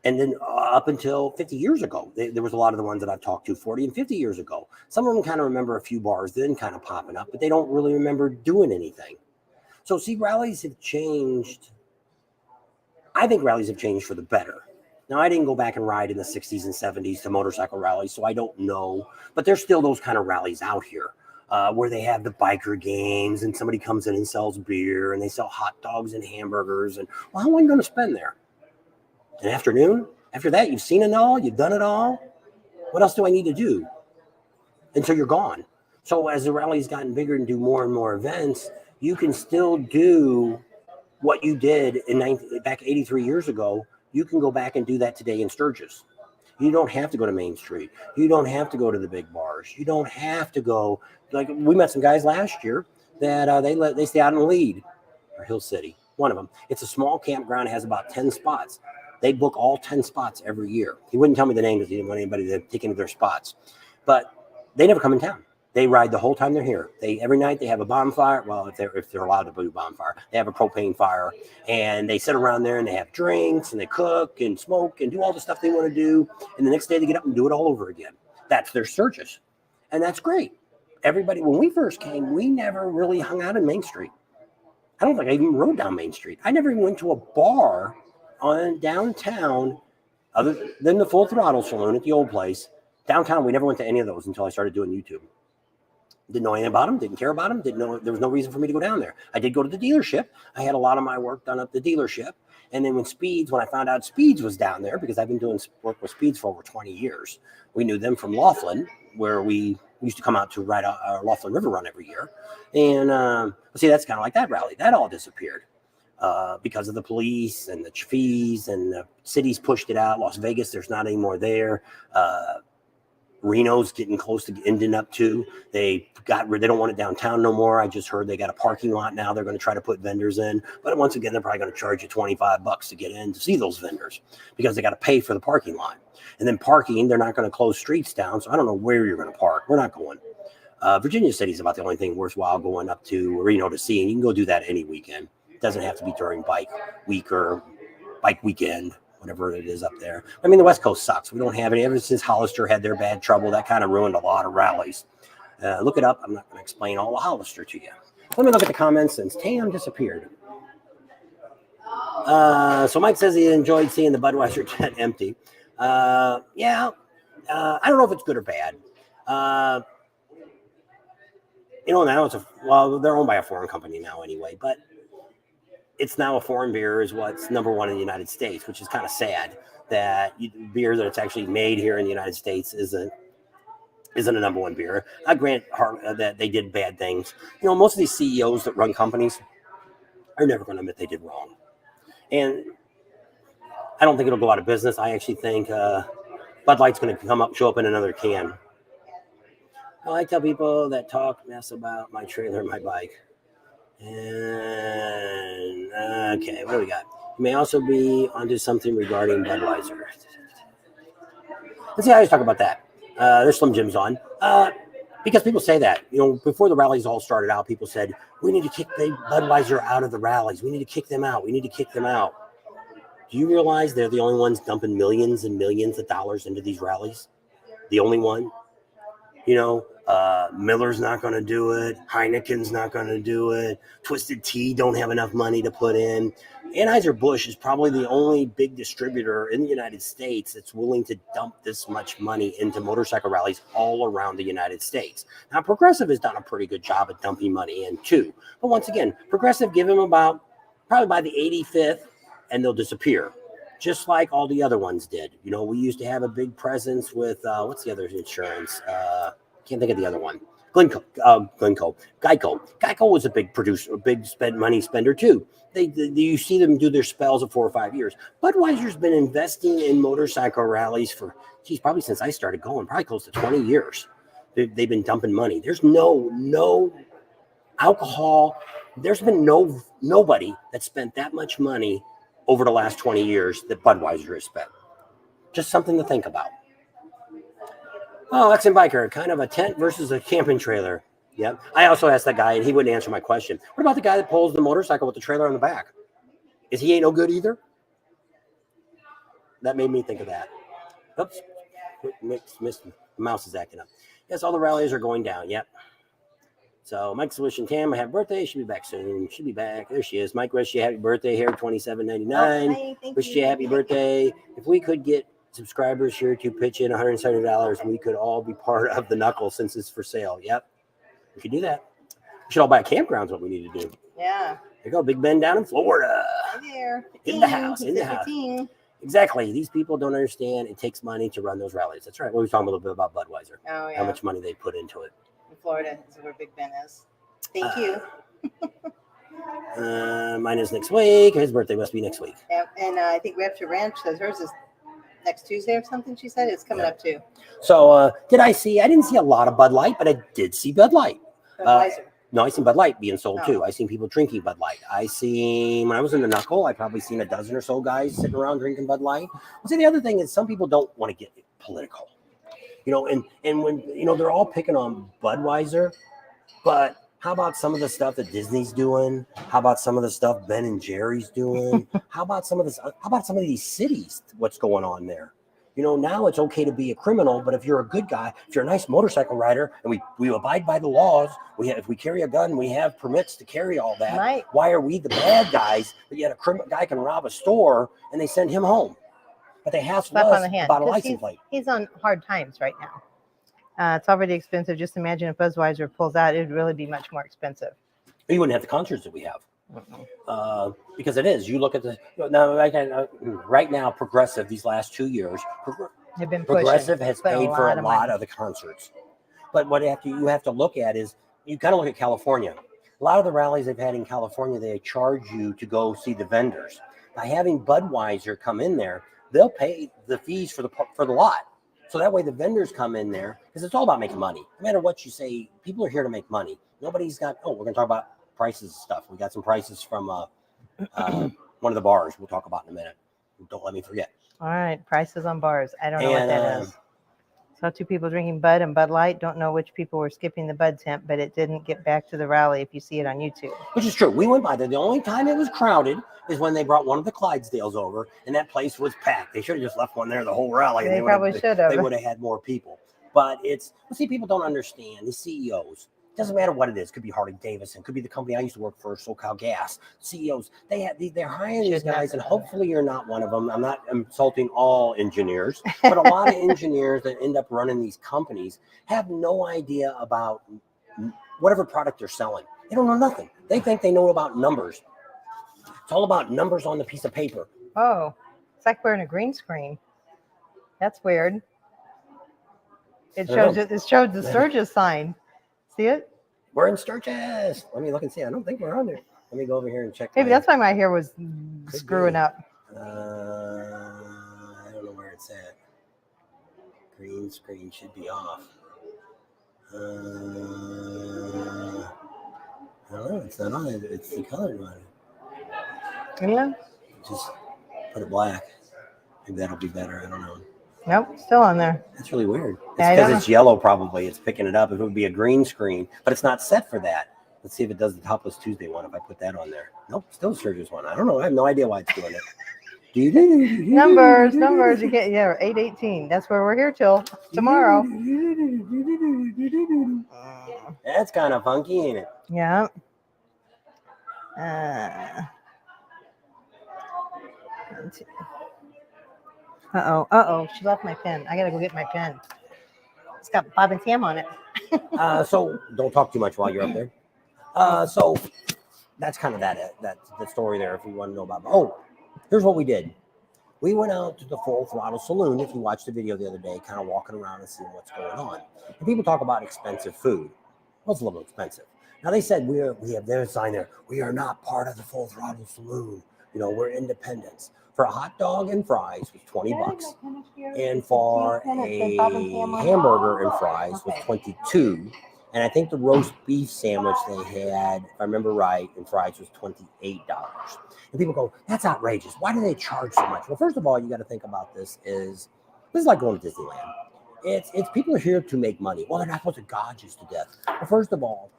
And then up until 50 years ago, there was a lot of the ones that I've talked to 40 and 50 years ago. Some of them kind of remember a few bars then kind of popping up, but they don't really remember doing anything. So see, rallies have changed. I think rallies have changed for the better. Now, I didn't go back and ride in the 60s and 70s to motorcycle rallies, so I don't know. But there's still those kind of rallies out here. Where they have the biker games and somebody comes in and sells beer and they sell hot dogs and hamburgers. And, well, how long are you going to spend there? An afternoon? After that, you've seen it all? You've done it all? What else do I need to do until you're gone? So as the rally's gotten bigger and do more and more events, you can still do what you did back 83 years ago. You can go back and do that today in Sturgis. You don't have to go to Main Street. You don't have to go to the big bars. You don't have to go. Like we met some guys last year that they stay out in Lead or Hill City. One of them. It's a small campground. It has about 10 spots. They book all 10 spots every year. He wouldn't tell me the name because he didn't want anybody to take into their spots. But they never come in town. They ride the whole time they're here. Every night they have a bonfire. Well, if they're allowed to do bonfire, they have a propane fire, and they sit around there and they have drinks and they cook and smoke and do all the stuff they want to do. And the next day they get up and do it all over again. That's their Sturgis, and that's great. Everybody, when we first came, we never really hung out in Main Street. I don't think I even rode down Main Street. I never even went to a bar on downtown, other than the Full Throttle Saloon at the old place. Downtown, we never went to any of those until I started doing YouTube. Didn't know anything about them, didn't care about them, didn't know, there was no reason for me to go down there. I did go to the dealership. I had a lot of my work done at the dealership. And then when I found out Speeds was down there, because I've been doing work with Speeds for over 20 years, we knew them from Laughlin, where we used to come out to ride our Laughlin River Run every year. And see, that's kind of like that rally. That all disappeared because of the police and the fees, and the cities pushed it out. Las Vegas, there's not any more there. Reno's getting close to ending up too. They don't want it downtown no more. I just heard they got a parking lot now. They're going to try to put vendors in, but once again, they're probably going to charge you $25 to get in to see those vendors, because they got to pay for the parking lot. And then parking, they're not going to close streets down. So I don't know where you're going to park. We're not going. Virginia City is about the only thing worthwhile going up to Reno to see, and you can go do that any weekend. It doesn't have to be during bike week or bike weekend, whatever it is up there. I mean, the West Coast sucks. We don't have any. Ever since Hollister had their bad trouble, that kind of ruined a lot of rallies. Look it up. I'm not going to explain all of Hollister to you. Let me look at the comments since Tam disappeared. So Mike says he enjoyed seeing the Budweiser tent empty. Yeah, I don't know if it's good or bad. Now they're owned by a foreign company now anyway, but it's now a foreign beer is what's number one in the United States, which is kind of sad that beer that's actually made here in the United States isn't a number one beer. I grant that they did bad things. Most of these CEOs that run companies are never going to admit they did wrong. And I don't think it'll go out of business. I actually think Bud Light's going to show up in another can. I tell people that talk mess about my trailer and my bike. And okay, what do we got? You may also be onto something regarding Budweiser. Let's see how you talk about that. There's Slim Jim's on. Because people say that, before the rallies all started out, people said, we need to kick the Budweiser out of the rallies. We need to kick them out. We need to kick them out. Do you realize they're the only ones dumping millions and millions of dollars into these rallies? The only one? Miller's not going to do it. Heineken's not going to do it. Twisted Tea don't have enough money to put in. Anheuser-Busch is probably the only big distributor in the United States that's willing to dump this much money into motorcycle rallies all around the United States. Now, Progressive has done a pretty good job at dumping money in too. But once again, Progressive give them about probably by the 85th, and they'll disappear. Just like all the other ones did. We used to have a big presence with, what's the other insurance? Can't think of the other one. Geico. Geico was a big producer, a big money spender too. You see them do their spells of 4 or 5 years. Budweiser's been investing in motorcycle rallies for, probably since I started going, probably close to 20 years. They've been dumping money. There's no alcohol. There's been nobody that spent that much money over the last 20 years that Budweiser has spent. Just something to think about. Oh, Exxon Biker, kind of a tent versus a camping trailer. Yep. I also asked that guy, and he wouldn't answer my question. What about the guy that pulls the motorcycle with the trailer on the back? Is he ain't no good either? That made me think of that. Oops. Missed. The mouse is acting up. Yes, all the rallies are going down. Yep. So Mike's wishing Tam a happy birthday. She'll be back soon. She'll be back. There she is. Mike wished you a happy birthday here, $27.99. Wish you a happy birthday. If we could get subscribers here to pitch in $170, we could all be part of the Knuckle since it's for sale. Yep. We could do that. We should all buy a campground is what we need to do. Yeah. There you go. Big Ben down in Florida. Hi there. In the house. In the house. Exactly. These people don't understand it takes money to run those rallies. That's right. We were talking a little bit about Budweiser. Oh, yeah. How much money they put into it. In Florida is where Big Ben is. Thank you. Mine is next week. His birthday must be next week. Yep. And I think Rapture Ranch says hers is next Tuesday or something. She said it's coming up too. So I didn't see a lot of Bud Light, but I did see Bud Light. Budweiser. No, I seen Bud Light being sold too. I seen people drinking Bud Light. When I was in the Knuckle, I probably seen a dozen or so guys sitting around drinking Bud Light. See, the other thing is some people don't want to get political, and when they're all picking on Budweiser, but how about some of the stuff that Disney's doing? How about some of the stuff Ben and Jerry's doing? How about some of these cities? What's going on there? Now it's okay to be a criminal, but if you're a good guy, if you're a nice motorcycle rider, and we abide by the laws, if we carry a gun, we have permits to carry all that. Right. Why are we the bad guys? But yet a guy can rob a store and they send him home, but they hassle us about a license plate. He's on hard times right now. It's already expensive. Just imagine if Budweiser pulls out, it would really be much more expensive. You wouldn't have the concerts that we have. Mm-mm. Because it is. You look at the now right now, Progressive these last 2 years, They've been Progressive pushing. has Spent paid for a lot money. of the concerts. But what you have to look at is you kind of look at California. A lot of the rallies they've had in California, they charge you to go see the vendors. By having Budweiser come in there, they'll pay the fees for the lot. So that way the vendors come in there because it's all about making money. No matter what you say, people are here to make money. Nobody's got. Oh, we're going to talk about prices and stuff. We got some prices from one of the bars we'll talk about in a minute. Don't let me forget. All right, prices on bars. I don't know what that is. Saw two people drinking Bud and Bud Light. Don't know which people were skipping the Bud tent, but it didn't get back to the rally if you see it on YouTube. Which is true. We went by there. The only time it was crowded is when they brought one of the Clydesdales over, and that place was packed. They should have just left one there the whole rally. They probably should have. They would have had more people. But people don't understand. The CEOs, doesn't matter what it is. Could be Harley Davidson. Could be the company I used to work for, SoCal Gas. CEOs, they're hiring these guys, and hopefully you're not one of them. I'm not insulting all engineers, but a lot of engineers that end up running these companies have no idea about whatever product they're selling. They don't know nothing. They think they know about numbers. It's all about numbers on the piece of paper. Oh, it's like we're in a green screen. That's weird. It shows the Sturgis sign. See it? We're in Sturgis. Let me look and see. I don't think we're on there. Let me go over here and check. Maybe that's why my hair was screwing up. I don't know where it's at. Green screen should be off. I don't know. It's not on it. It's the colored one. Yeah. Just put it black. Maybe that'll be better. I don't know. Nope, still on there. That's really weird. It's because it's yellow, probably. It's picking it up. If it would be a green screen, but it's not set for that. Let's see if it does the Topless Tuesday one if I put that on there. Nope, still Sturgis one. I don't know. I have no idea why it's doing it. Numbers. You get 8:18. That's where we're here till tomorrow. That's kind of funky, ain't it? Yeah. Uh-oh. She left my pen. I got to go get my pen. It's got Bob and Tam on it. So don't talk too much while you're up there. So that's kind of the story there if you want to know about. Oh, here's what we did. We went out to the Full Throttle Saloon. If you watched the video the other day, kind of walking around and seeing what's going on. And people talk about expensive food. Well, it's a little expensive. Now they said we have their sign there. We are not part of the Full Throttle Saloon. We're independents. For a hot dog and fries was $20, and for a hamburger and fries was $22. And I think the roast beef sandwich they had, if I remember right, and fries was $28. And people go, that's outrageous. Why do they charge so much? Well, first of all, you got to think about this is like going to Disneyland. It's people are here to make money. Well, they're not supposed to gouge us to death. Well, first of all,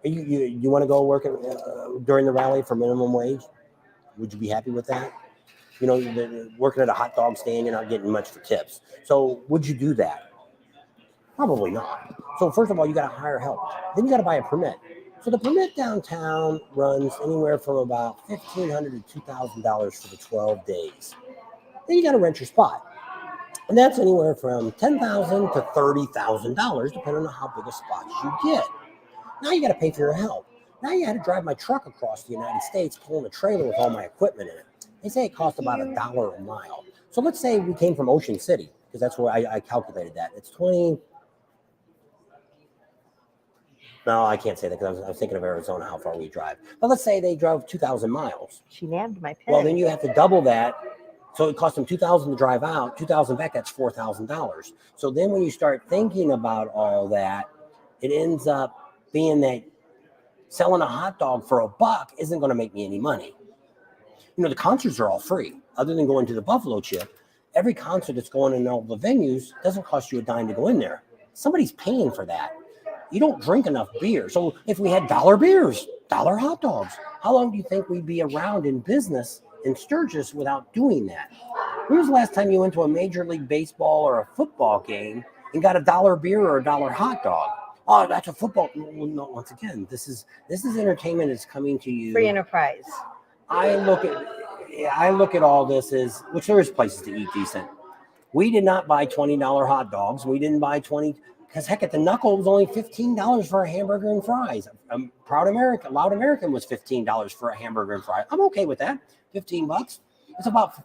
you want to go work during the rally for minimum wage? Would you be happy with that? Working at a hot dog stand, you're not getting much for tips. So would you do that? Probably not. So first of all, you got to hire help. Then you got to buy a permit. So the permit downtown runs anywhere from about $1,500 to $2,000 for the 12 days. Then you got to rent your spot. And that's anywhere from $10,000 to $30,000, depending on how big a spot you get. Now you got to pay for your help. Now you had to drive my truck across the United States, pulling a trailer with all my equipment in it. They say it costs about $1 a mile. So let's say we came from Ocean City, because that's where I calculated that. It's 20. No, I can't say that because I was thinking of Arizona, how far we drive. But let's say they drove 2,000 miles. She nabbed my pen. Well, then you have to double that. So it cost them $2,000 to drive out, $2,000 back. That's $4,000. So then when you start thinking about all that, it ends up being that selling a hot dog for $1 isn't going to make me any money. The concerts are all free. Other than going to the Buffalo Chip, every concert that's going in all the venues doesn't cost you a dime to go in there. Somebody's paying for that. You don't drink enough beer. So if we had $1 beers, $1 hot dogs, how long do you think we'd be around in business in Sturgis without doing that? When was the last time you went to a Major League Baseball or a football game and got $1 beer or $1 hot dog? Oh, that's a football. No, once again, this is entertainment that's coming to you. Free enterprise. I look at all this as, which there is places to eat decent. We did not buy $20 hot dogs. We didn't buy 20 Because heck, at the Knuckle, it was only $15 for a hamburger and fries. Loud American was $15 for a hamburger and fries. I'm okay with that. $15. It's about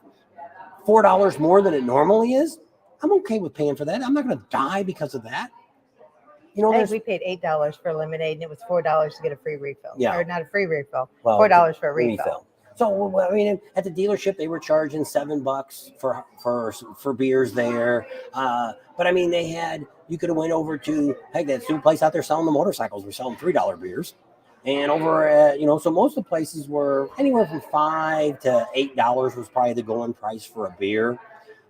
$4 more than it normally is. I'm okay with paying for that. I'm not going to die because of that. You know, I think we paid $8 for lemonade, and it was $4 to get a free refill. Yeah. Or not a free refill. Well, $4 for a refill. So I mean, at the dealership, they were charging $7 for beers there. But I mean, you could have went over to that super place out there selling the motorcycles. We're selling $3 beers, and over at so most of the places were anywhere from $5 to $8 was probably the going price for a beer.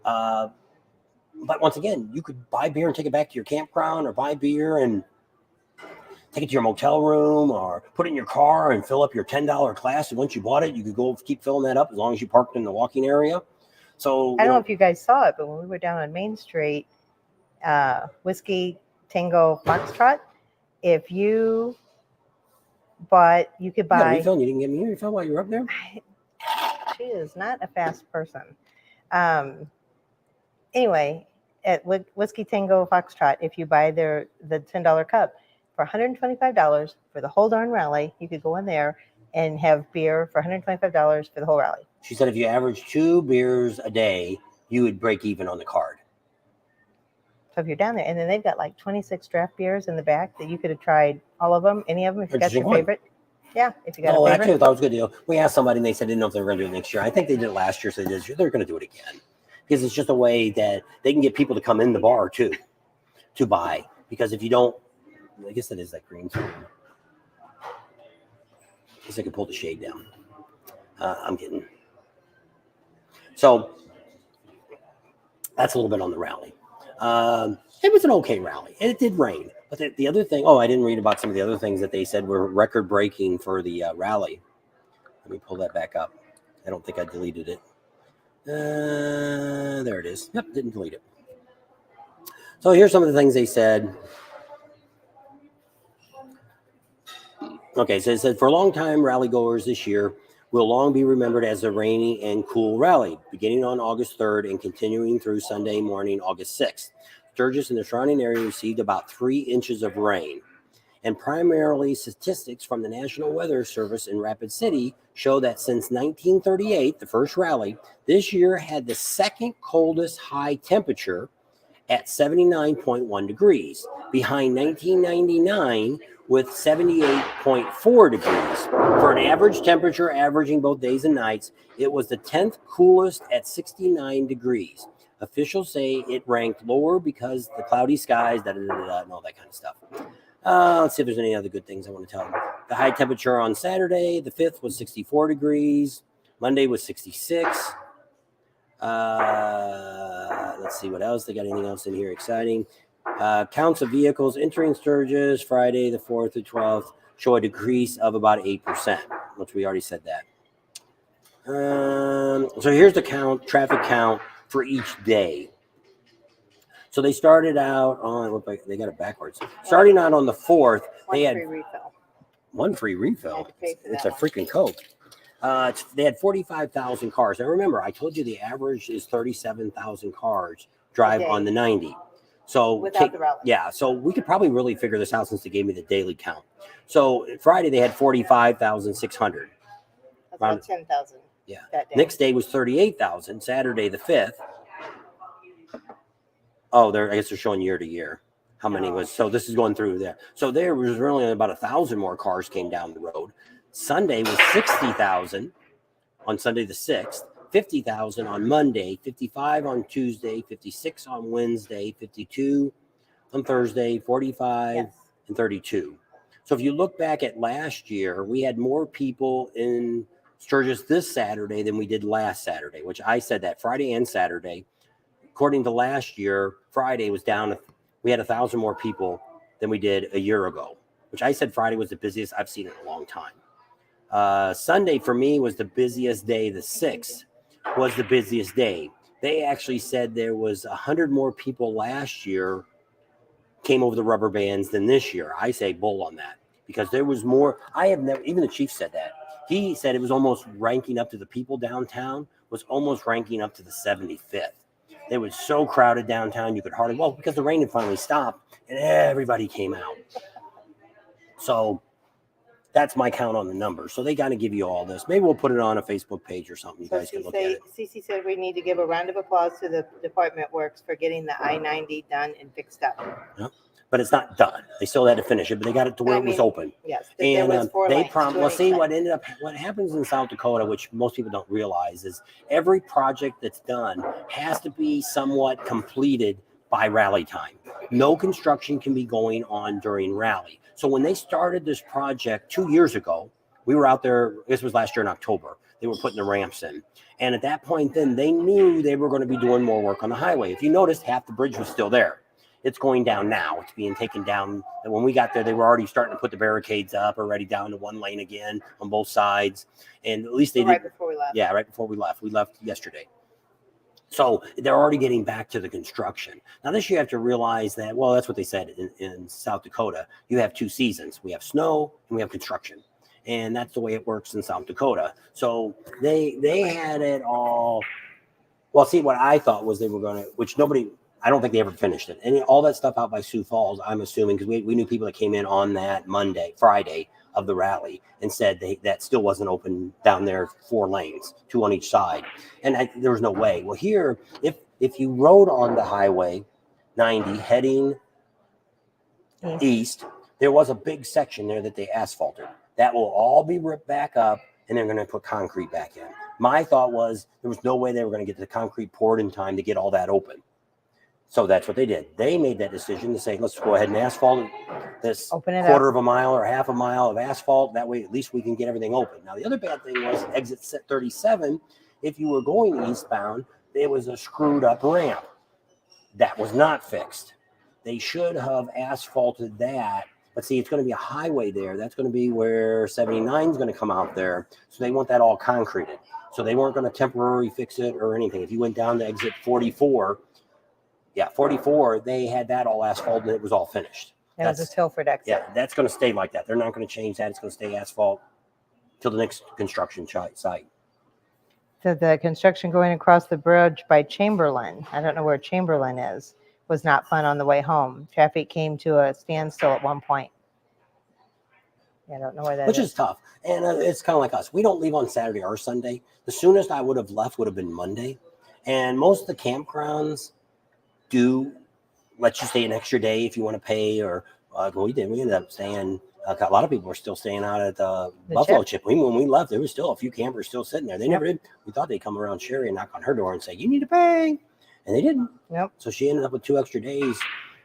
But once again, you could buy beer and take it back to your campground, or buy beer and take it to your motel room, or put it in your car and fill up your $10 class. And once you bought it, you could go keep filling that up as long as you parked in the walking area. So I don't know if you guys saw it, but when we were down on Main Street, Whiskey Tango Foxtrot, if you bought, you could buy. You refill, you didn't get me a refill while you were up there? She is not a fast person. Anyway, at Whiskey Tango Foxtrot, if you buy the $10 cup, for $125 for the whole darn rally, you could go in there and have beer for $125 for the whole rally. She said if you average 2 beers a day, you would break even on the card. So if you're down there, and then they've got like 26 draft beers in the back that you could have tried all of them, any of them, if you got your favorite. Yeah, if you got a favorite. Actually, I thought it was a good deal. We asked somebody, and they said they didn't know if they were going to do it next year. I think they did it last year, so they're going to do it again. Because it's just a way that they can get people to come in the bar, too, to buy. Because if you don't, I guess that is that green screen. I guess I can pull the shade down. I'm kidding. So that's a little bit on the rally. It was an okay rally. And it did rain. But the other thing, I didn't read about some of the other things that they said were record-breaking for the rally. Let me pull that back up. I don't think I deleted it. There it is. Yep, didn't delete it. So here's some of the things they said. Okay, so it said, for a long time, rally goers this year will long be remembered as a rainy and cool rally, beginning on August 3rd and continuing through Sunday morning, August 6th. Sturgis and the surrounding area received about 3 inches of rain. And primarily statistics from the National Weather Service in Rapid City show that since 1938, the first rally, this year had the second coldest high temperature at 79.1 degrees, behind 1999 with 78.4 degrees. For an average temperature averaging both days and nights, it was the 10th coolest at 69 degrees. Officials say it ranked lower because the cloudy skies, and all that kind of stuff. Let's see if there's any other good things I want to tell you. The high temperature on Saturday, the 5th, was 64 degrees. Monday was 66. Let's see what else. They got anything else in here exciting? Counts of vehicles entering Sturgis Friday, the 4th through 12th, show a decrease of about 8%, which we already said that. So here's the traffic count for each day. So they started out on, they got it backwards. Starting out on the 4th, they had one free refill. It's a freaking Coke. They had 45,000 cars. Now remember, I told you the average is 37,000 cars drive on the 90. So without the rally. Yeah, so we could probably really figure this out since they gave me the daily count. So Friday they had 45,600. That's about 10,000. Yeah. Next day was 38,000. Saturday the 5th. I guess they're showing year to year how many was. So this is going through there. So there was really about 1,000 more cars came down the road. Sunday was 60,000 on Sunday the 6th, 50,000 on Monday, 55 on Tuesday, 56 on Wednesday, 52 on Thursday, 45 and 32. So if you look back at last year, we had more people in Sturgis this Saturday than we did last Saturday, which I said that Friday and Saturday. According to last year, Friday was down. We had 1,000 more people than we did a year ago, which I said Friday was the busiest I've seen in a long time. Sunday for me was the busiest day. The 6th was the busiest day. They actually said there was 100 more people last year came over the rubber bands than this year. I say bull on that because there was more. I have never, even the chief said that. He said it was almost ranking up to the people downtown was almost ranking up to the 75th. It was so crowded downtown you could hardly walk because the rain had finally stopped and everybody came out. So that's my count on the numbers. So they got to give you all this. Maybe we'll put it on a Facebook page or something. You guys can look at it. Cece said we need to give a round of applause to the Department Works for getting the I-90 done and fixed up. Yeah. But it's not done. They still had to finish it, but they got it to where it was open. Yes, And there was 4 they lanes. promised. Well, see what happens in South Dakota, which most people don't realize, is every project that's done has to be somewhat completed by rally time. No construction can be going on during rally. So when they started this project 2 years ago, we were out there. This was last year in October. They were putting the ramps in. And at that point, then they knew they were going to be doing more work on the highway. If you noticed, half the bridge was still there. It's going down now. It's being taken down. And when we got there, they were already starting to put the barricades up, already down to 1 lane again on both sides. And at least they did. Right before we left. Yeah, right before we left. We left yesterday. So they're already getting back to the construction. Now, this you have to realize that, well, that's what they said in South Dakota. You have 2 seasons. We have snow and we have construction. And that's the way it works in South Dakota. So they had it all. Well, see, what I thought was they were going to, which nobody, I don't think they ever finished it. And all that stuff out by Sioux Falls, I'm assuming, because we knew people that came in on that Friday of the rally and said that still wasn't open down there, 4 lanes, 2 on each side. And there was no way. Well, here, if you rode on the highway 90 heading east, there was a big section there that they asphalted. That will all be ripped back up, and they're going to put concrete back in. My thought was there was no way they were going to get the concrete poured in time to get all that open. So that's what they did. They made that decision to say, let's go ahead and asphalt this quarter of a mile or half a mile of asphalt. That way, at least we can get everything open. Now, the other bad thing was exit 37. If you were going eastbound, there was a screwed up ramp. That was not fixed. They should have asphalted that. But see, it's going to be a highway there. That's going to be where 79 is going to come out there. So they want that all concreted. So they weren't going to temporarily fix it or anything. If you went down to exit 44, 44, they had that all asphalt and it was all finished. That was a Tilford exit. Yeah, that's going to stay like that. They're not going to change that. It's going to stay asphalt till the next construction site. So the construction going across the bridge by Chamberlain, I don't know where Chamberlain is, was not fun on the way home. Traffic came to a standstill at one point. I don't know where that is. Which is tough. And it's kind of like us. We don't leave on Saturday or Sunday. The soonest I would have left would have been Monday. And most of the campgrounds do let you stay an extra day if you want to pay, or we did. We ended up staying. A lot of people were still staying out at the Buffalo Chip. When we left, there was still a few campers still sitting there. They never did. We thought they'd come around Sherry and knock on her door and say, "You need to pay," and they didn't. Yep. So she ended up with 2 extra days.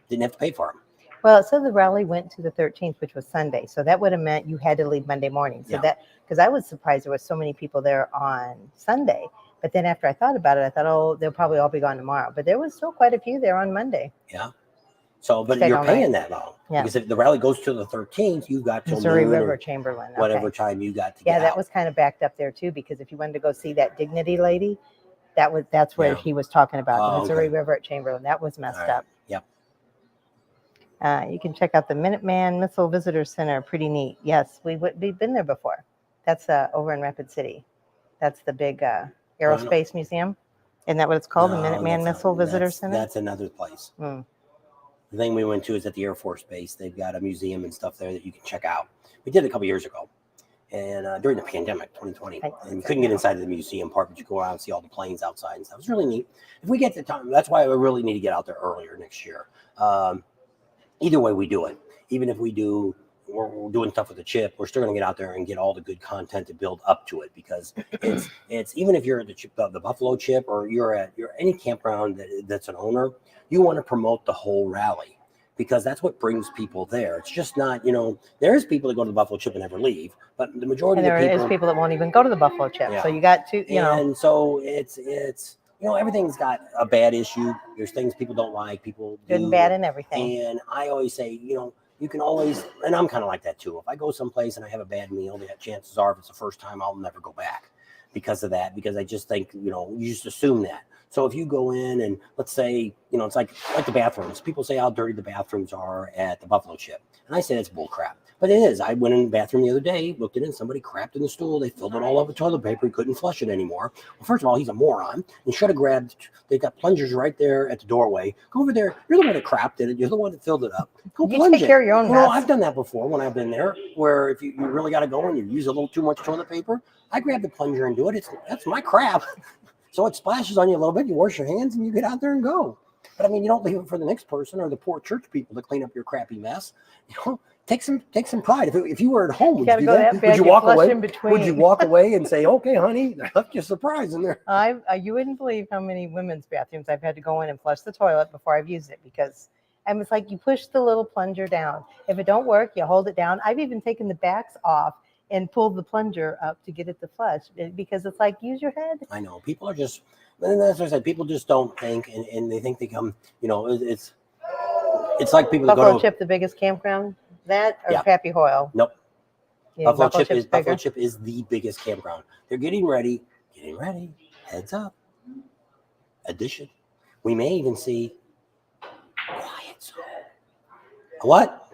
Didn't have to pay for them. Well, it said the rally went to the 13th, which was Sunday. So that would have meant you had to leave Monday morning. So that, because I was surprised there was so many people there on Sunday. But then after I thought about it, I thought, oh, they'll probably all be gone tomorrow. But there was still quite a few there on Monday. Yeah. So, but you're paying that long. Yeah. Because if the rally goes to the 13th, you've got till Missouri noon River, or Chamberlain. whatever time you got to get Yeah, that out. was kind of backed up there too, because if you wanted to go see that Dignity lady, that's where he was talking about, the Missouri River at Chamberlain. That was messed up. Yep. You can check out the Minuteman Missile Visitor Center. Pretty neat. Yes, we've been there before. That's over in Rapid City. That's the big aerospace museum. Isn't that what it's called? The Minuteman Missile Visitor Center? That's another place. The thing we went to is at the Air Force Base. They've got a museum and stuff there that you can check out. We did it a couple years ago. And during the pandemic, 2020. And you couldn't get inside of the museum part, but you go out and see all the planes outside and stuff. It was really neat. If we get the time, that's why we really need to get out there earlier next year. Either way we do it. Even if we're doing stuff with the chip, we're still going to get out there and get all the good content to build up to it, because it's even if you're at the Buffalo Chip or you're at any campground that's an owner, you want to promote the whole rally, because that's what brings people there. It's just not, there's people that go to the Buffalo Chip and never leave, but the majority of the people. There is people that won't even go to the Buffalo Chip. Yeah. So you got to, And so it's everything's got a bad issue. There's things people don't like, people do. Good and bad and everything. And I always say, you can always, and I'm kind of like that too. If I go someplace and I have a bad meal, the chances are if it's the first time, I'll never go back because of that, because I just think, you just assume that. So if you go in and let's say, it's like the bathrooms. People say how dirty the bathrooms are at the Buffalo Chip. And I say that's bull crap. But it is. I went in the bathroom the other day, looked at it, and somebody crapped in the stool. They filled it all up with toilet paper. He couldn't flush it anymore. Well, first of all, he's a moron. He should have grabbed. They've got plungers right there at the doorway. Go over there. You're the one that crapped in it. You're the one that filled it up. Go You plunge take care of your own You know, mess. I've done that before when I've been there. Where if you really got to go and you use a little too much toilet paper, I grab the plunger and do it. That's my crap. So it splashes on you a little bit. You wash your hands and you get out there and go. But I mean, you don't leave it for the next person or the poor church people to clean up your crappy mess. You know, take some pride. If you were at home, would you do that? Would you walk away? Would you walk away and say, "Okay, honey, I left you a surprise in there"? You wouldn't believe how many women's bathrooms I've had to go in and flush the toilet before I've used it, because it's like you push the little plunger down. If it don't work, you hold it down. I've even taken the backs off and pulled the plunger up to get it to flush, because it's like, use your head. I know people are just. And that's what I said. People just don't think, and they think they come. You know, it's like people that Buffalo go to Chip, the biggest campground. That or Yeah. Pappy Hoyle? Nope. You think Buffalo Buffalo Chip Chip's bigger? is the biggest campground. They're getting ready. Heads up. Addition. We may even see quiet zone. What?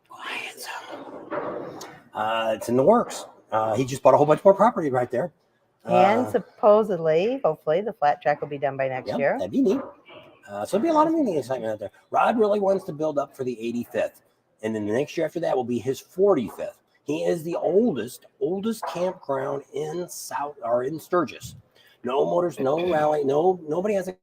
Quiet zone. It's in the works. He just bought a whole bunch more property right there. And supposedly, hopefully, the flat track will be done by next year. That'd be neat. So there'll be a lot of meeting excitement out there. Rod really wants to build up for the 85th. And then the next year after that will be his 45th. He is the oldest campground in Sturgis. No motors, no rally, nobody has a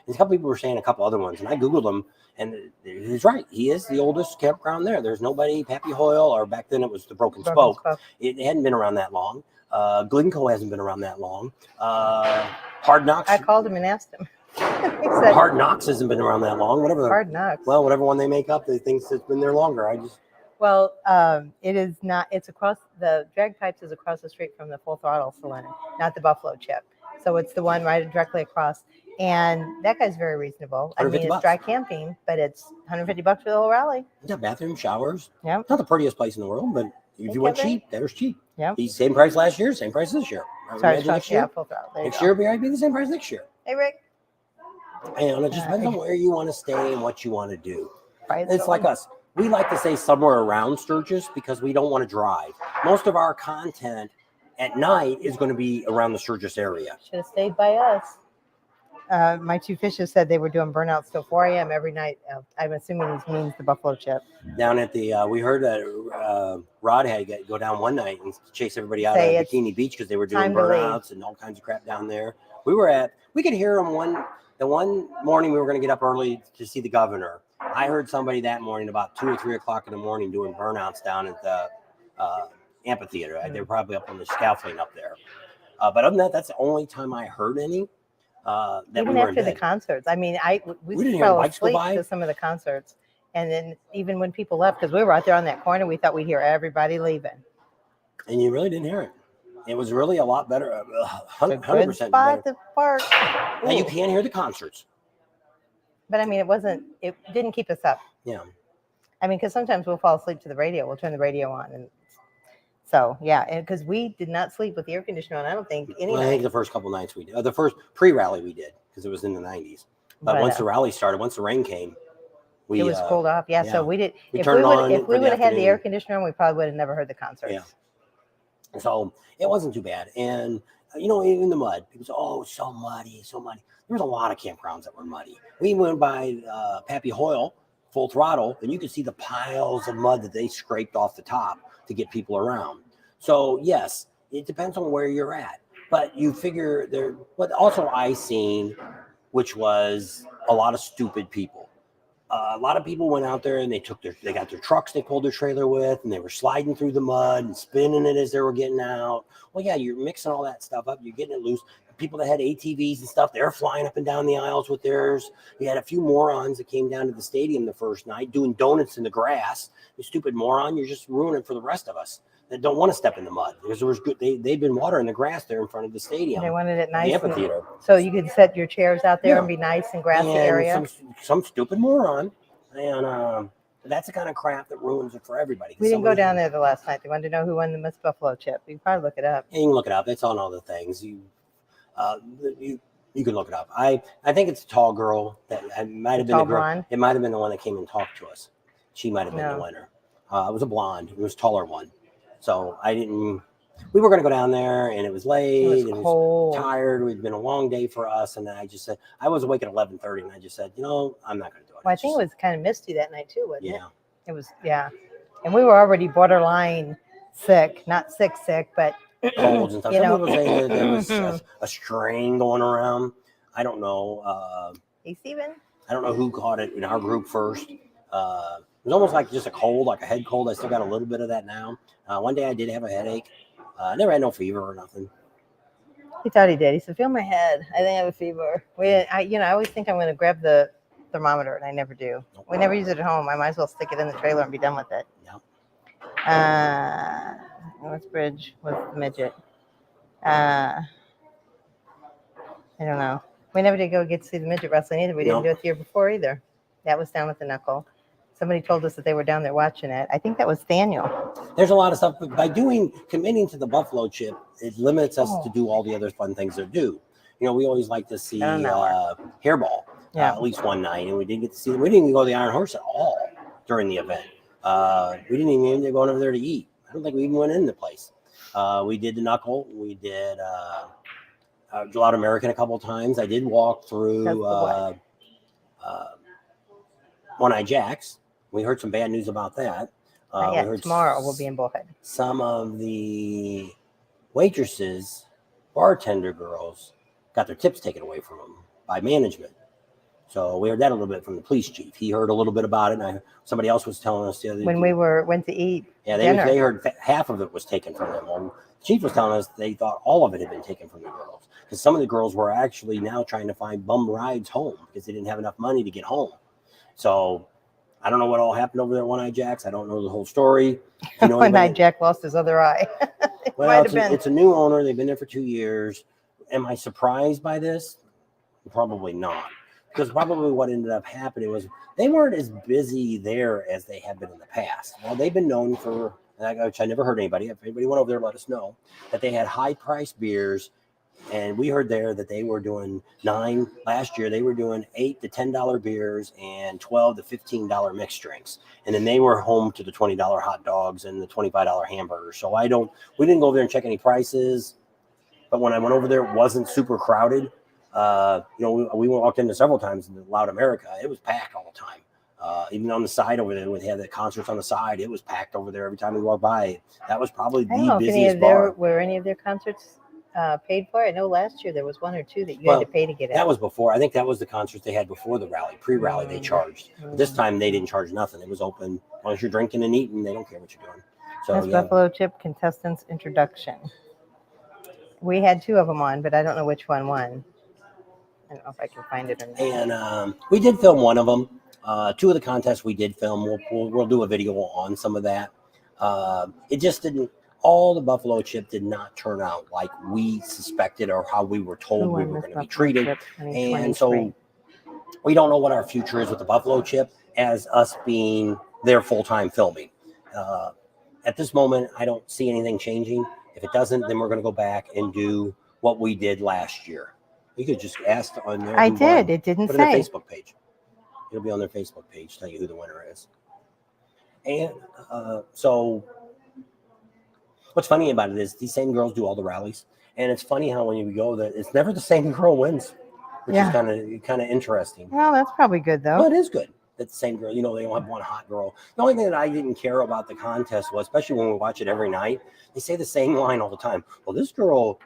couple people were saying a couple other ones, and I Googled them, and he's right. He is the oldest campground there. There's nobody, Pappy Hoyle, or back then it was the Broken Spoke. It hadn't been around that long. Glencoe hasn't been around that long. Hard Knocks. I called him and asked him. He said, Hard Knocks hasn't been around that long. Hard Knocks. Well, whatever one they make up, they think it's been there longer. It is not. It's across the Drag Pipes is across the street from the Full Throttle Saloon, not the Buffalo Chip. So it's the one right directly across. And that guy's very reasonable. I mean, it's dry camping, but it's $150 for the whole rally. It's got bathroom, showers. Yeah. Not the prettiest place in the world, but if you want cheap, there's cheap. Yeah. He's same price last year, same price this year. Sorry, next year. Full Throttle. Next year will be the same price next year. Hey, Rick. And it just depends on where you want to stay and what you want to do. Right. It's like us. We like to stay somewhere around Sturgis because we don't want to drive. Most of our content at night is going to be around the Sturgis area. Should have stayed by us. My two fishes said they were doing burnouts till 4 a.m. every night. I'm assuming he means the Buffalo Chip. Down at the, we heard that Rod had to go down one night and chase everybody out of Bikini Beach because they were doing burnouts and all kinds of crap down there. We could hear them the one morning we were going to get up early to see the governor. I heard somebody that morning about 2 or 3 o'clock in the morning doing burnouts down at the amphitheater. They were probably up on the scaffolding up there. But other than that, that's the only time I heard any. Even after the concerts. I mean, we fell asleep to some of the concerts. And then even when people left, because we were out there on that corner, we thought we'd hear everybody leaving. And you really didn't hear it. It was really a lot better. 100% spot better. to park. Now you can hear the concerts. But I mean, it didn't keep us up. Yeah. I mean, because sometimes we'll fall asleep to the radio. We'll turn the radio on. And so, yeah, because we did not sleep with the air conditioner on, I don't think, any night. I think the first couple nights we did. The first pre-rally we did because it was in the 90s. But once the rally started, once the rain came, it was cooled off. Yeah, so we did. If we would have had the air conditioner on, we probably would have never heard the concerts. Yeah. So it wasn't too bad. And, in the mud, people say, oh, it's so muddy, so muddy. There was a lot of campgrounds that were muddy. We went by Pappy Hoyle, Full Throttle, and you could see the piles of mud that they scraped off the top to get people around. So, yes, it depends on where you're at. But you figure but also I seen, which was a lot of stupid people. A lot of people went out there and they got their trucks they pulled their trailer with, and they were sliding through the mud and spinning it as they were getting out. Well, yeah, you're mixing all that stuff up. You're getting it loose. People that had ATVs and stuff, they're flying up and down the aisles with theirs. You had a few morons that came down to the stadium the first night doing donuts in the grass. You stupid moron, you're just ruining it for the rest of us that don't want to step in the mud because there was good. They've been watering the grass there in front of the stadium. They wanted it nice. The amphitheater. So you could set your chairs out there and be nice and grassy area. Some stupid moron, and that's the kind of crap that ruins it for everybody. We didn't go down there the last night. They wanted to know who won the Miss Buffalo Chip. You can probably look it up. Yeah, you can look it up. It's on all the things. You can look it up. I think it's a tall girl that might have been the girl. It might have been the one that came and talked to us. She might have been the winner. It was a blonde. It was a taller one. So I didn't. We were going to go down there, and it was late. It was cold. Tired. It had been a long day for us, and I just said I was awake at 11:30, and I just said, I'm not going to do it. Well, I think it was kind of misty that night too, wasn't it? Yeah. It was, yeah. And we were already borderline sick, not sick, but colds and stuff. Some people say that there was Mhm. a strain going around. I don't know. Hey, Steven. I don't know who caught it in our group first. It was almost like just a cold, like a head cold. I still got a little bit of that now. One day I did have a headache. I never had no fever or nothing. He thought he did. He said, "Feel my head. I think I have a fever." I always think I'm going to grab the thermometer, and I never do. Nope. We never use it at home. I might as well stick it in the trailer and be done with it. Yeah. North Bridge was the midget. I don't know. We never did go get to see the midget wrestling either. We didn't do it the year before either. That was down with the Knuckle. Somebody told us that they were down there watching it. I think that was Daniel. There's a lot of stuff, but by committing to the buffalo chip, it limits us to do all the other fun things they do. We always like to see hairball at least one night, and we didn't get to see them. We didn't even go to the Iron Horse at all during the event. We didn't even end up going over there to eat. I don't think we even went in the place. We did the Knuckle. We did Gelato American a couple of times. I did walk through One-Eye Jack's. We heard some bad news about that. Tomorrow we'll be in Bullhead. Some of the waitresses, bartender girls, got their tips taken away from them by management. So we heard that a little bit from the police chief. He heard a little bit about it, and somebody else was telling us the other when we went to eat. Yeah, dinner. They heard half of it was taken from them. Well, the chief was telling us they thought all of it had been taken from the girls, because some of the girls were actually now trying to find bum rides home because they didn't have enough money to get home. So I don't know what all happened over there at One-Eye Jack's. I don't know the whole story. One-Eye Jack lost his other eye. Well, it's a new owner. They've been there for 2 years. Am I surprised by this? Probably not. Because probably what ended up happening was they weren't as busy there as they have been in the past. Well, they've been known for, which I never heard anybody. If anybody went over there, let us know, that they had high-priced beers. And we heard there that they were doing last year. They were doing $8 to $10 beers and $12 to $15 mixed drinks. And then they were home to the $20 hot dogs and the $25 hamburgers. So we didn't go over there and check any prices. But when I went over there, it wasn't super crowded. We walked into several times in Loud America. It was packed all the time. Even on the side over there, they had the concerts on the side. It was packed over there every time we walked by. That was probably the busiest bar. Were any of their concerts paid for? I know last year there was one or two that you had to pay to get in. That was before. I think that was the concerts they had before the rally. Pre-rally, they charged. But this time, they didn't charge nothing. It was open. As long as you're drinking and eating, they don't care what you're doing. So, That's Buffalo Chip Contestants Introduction. We had 2 of them on, but I don't know which one won. I don't know if I can find it or not. And we did film one of them. 2 of the contests we did film. We'll do a video on some of that. It just didn't. All the Buffalo Chip did not turn out like we suspected or how we were told we were going to be treated. And so we don't know what our future is with the Buffalo Chip as us being their full-time filming. At this moment, I don't see anything changing. If it doesn't, then we're going to go back and do what we did last year. You could just ask on there. I did. It didn't say. Put it on their Facebook page. It'll be on their Facebook page, tell you who the winner is. And so what's funny about it is these same girls do all the rallies. And it's funny how when you go that it's never the same girl wins, which is kind of interesting. Well, that's probably good, though. Well, it is good. That the same girl, they don't have one hot girl. The only thing that I didn't care about the contest was, especially when we watch it every night, they say the same line all the time. Well, this girl,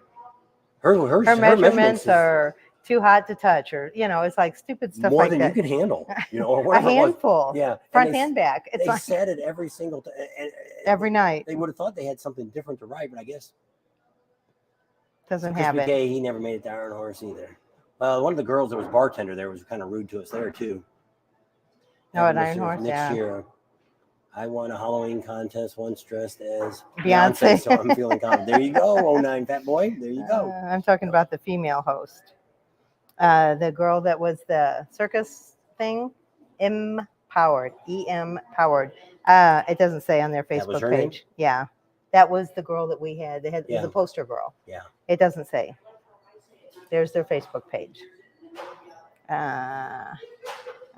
her measurements are too hot to touch, or it's like stupid stuff more like than that. You could handle, or whatever. A handful. Yeah, front and back. They said it every single time. Every night. They would have thought they had something different to write, but I guess doesn't have it. He never made it to Iron Horse either. Well, one of the girls that was bartender there was kind of rude to us there too. No, at Iron Horse, next year, I won a Halloween contest once dressed as Beyonce. So I'm feeling confident. There you go, 09 Fat Boy. There you go. I'm talking about the female host. The girl that was the circus thing, Empowered. Empowered. It doesn't say on their Facebook page. Name? Yeah. That was the girl that we had. They had the poster girl. Yeah. It doesn't say. There's their Facebook page.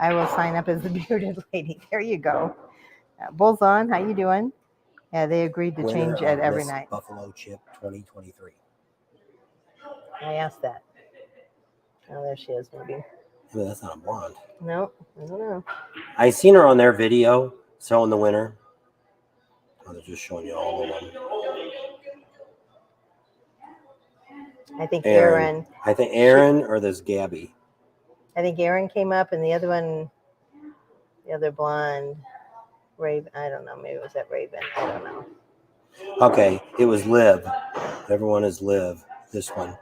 I will sign up as the bearded lady. There you go. Bulls on. How you doing? Yeah, they agreed to Winner change it of every Miss night. Buffalo Chip 2023. I asked that. Oh, there she is, maybe. Maybe that's not a blonde. No, I don't know. I seen her on their video showing the winner. Oh, they're just showing you all of them. I think Aaron. Aaron. I think Aaron or this Gabby. I think Aaron came up, and the other one, the other blonde, Raven. I don't know. Maybe it was that Raven. I don't know. Okay, it was Liv. Everyone is Liv. This one.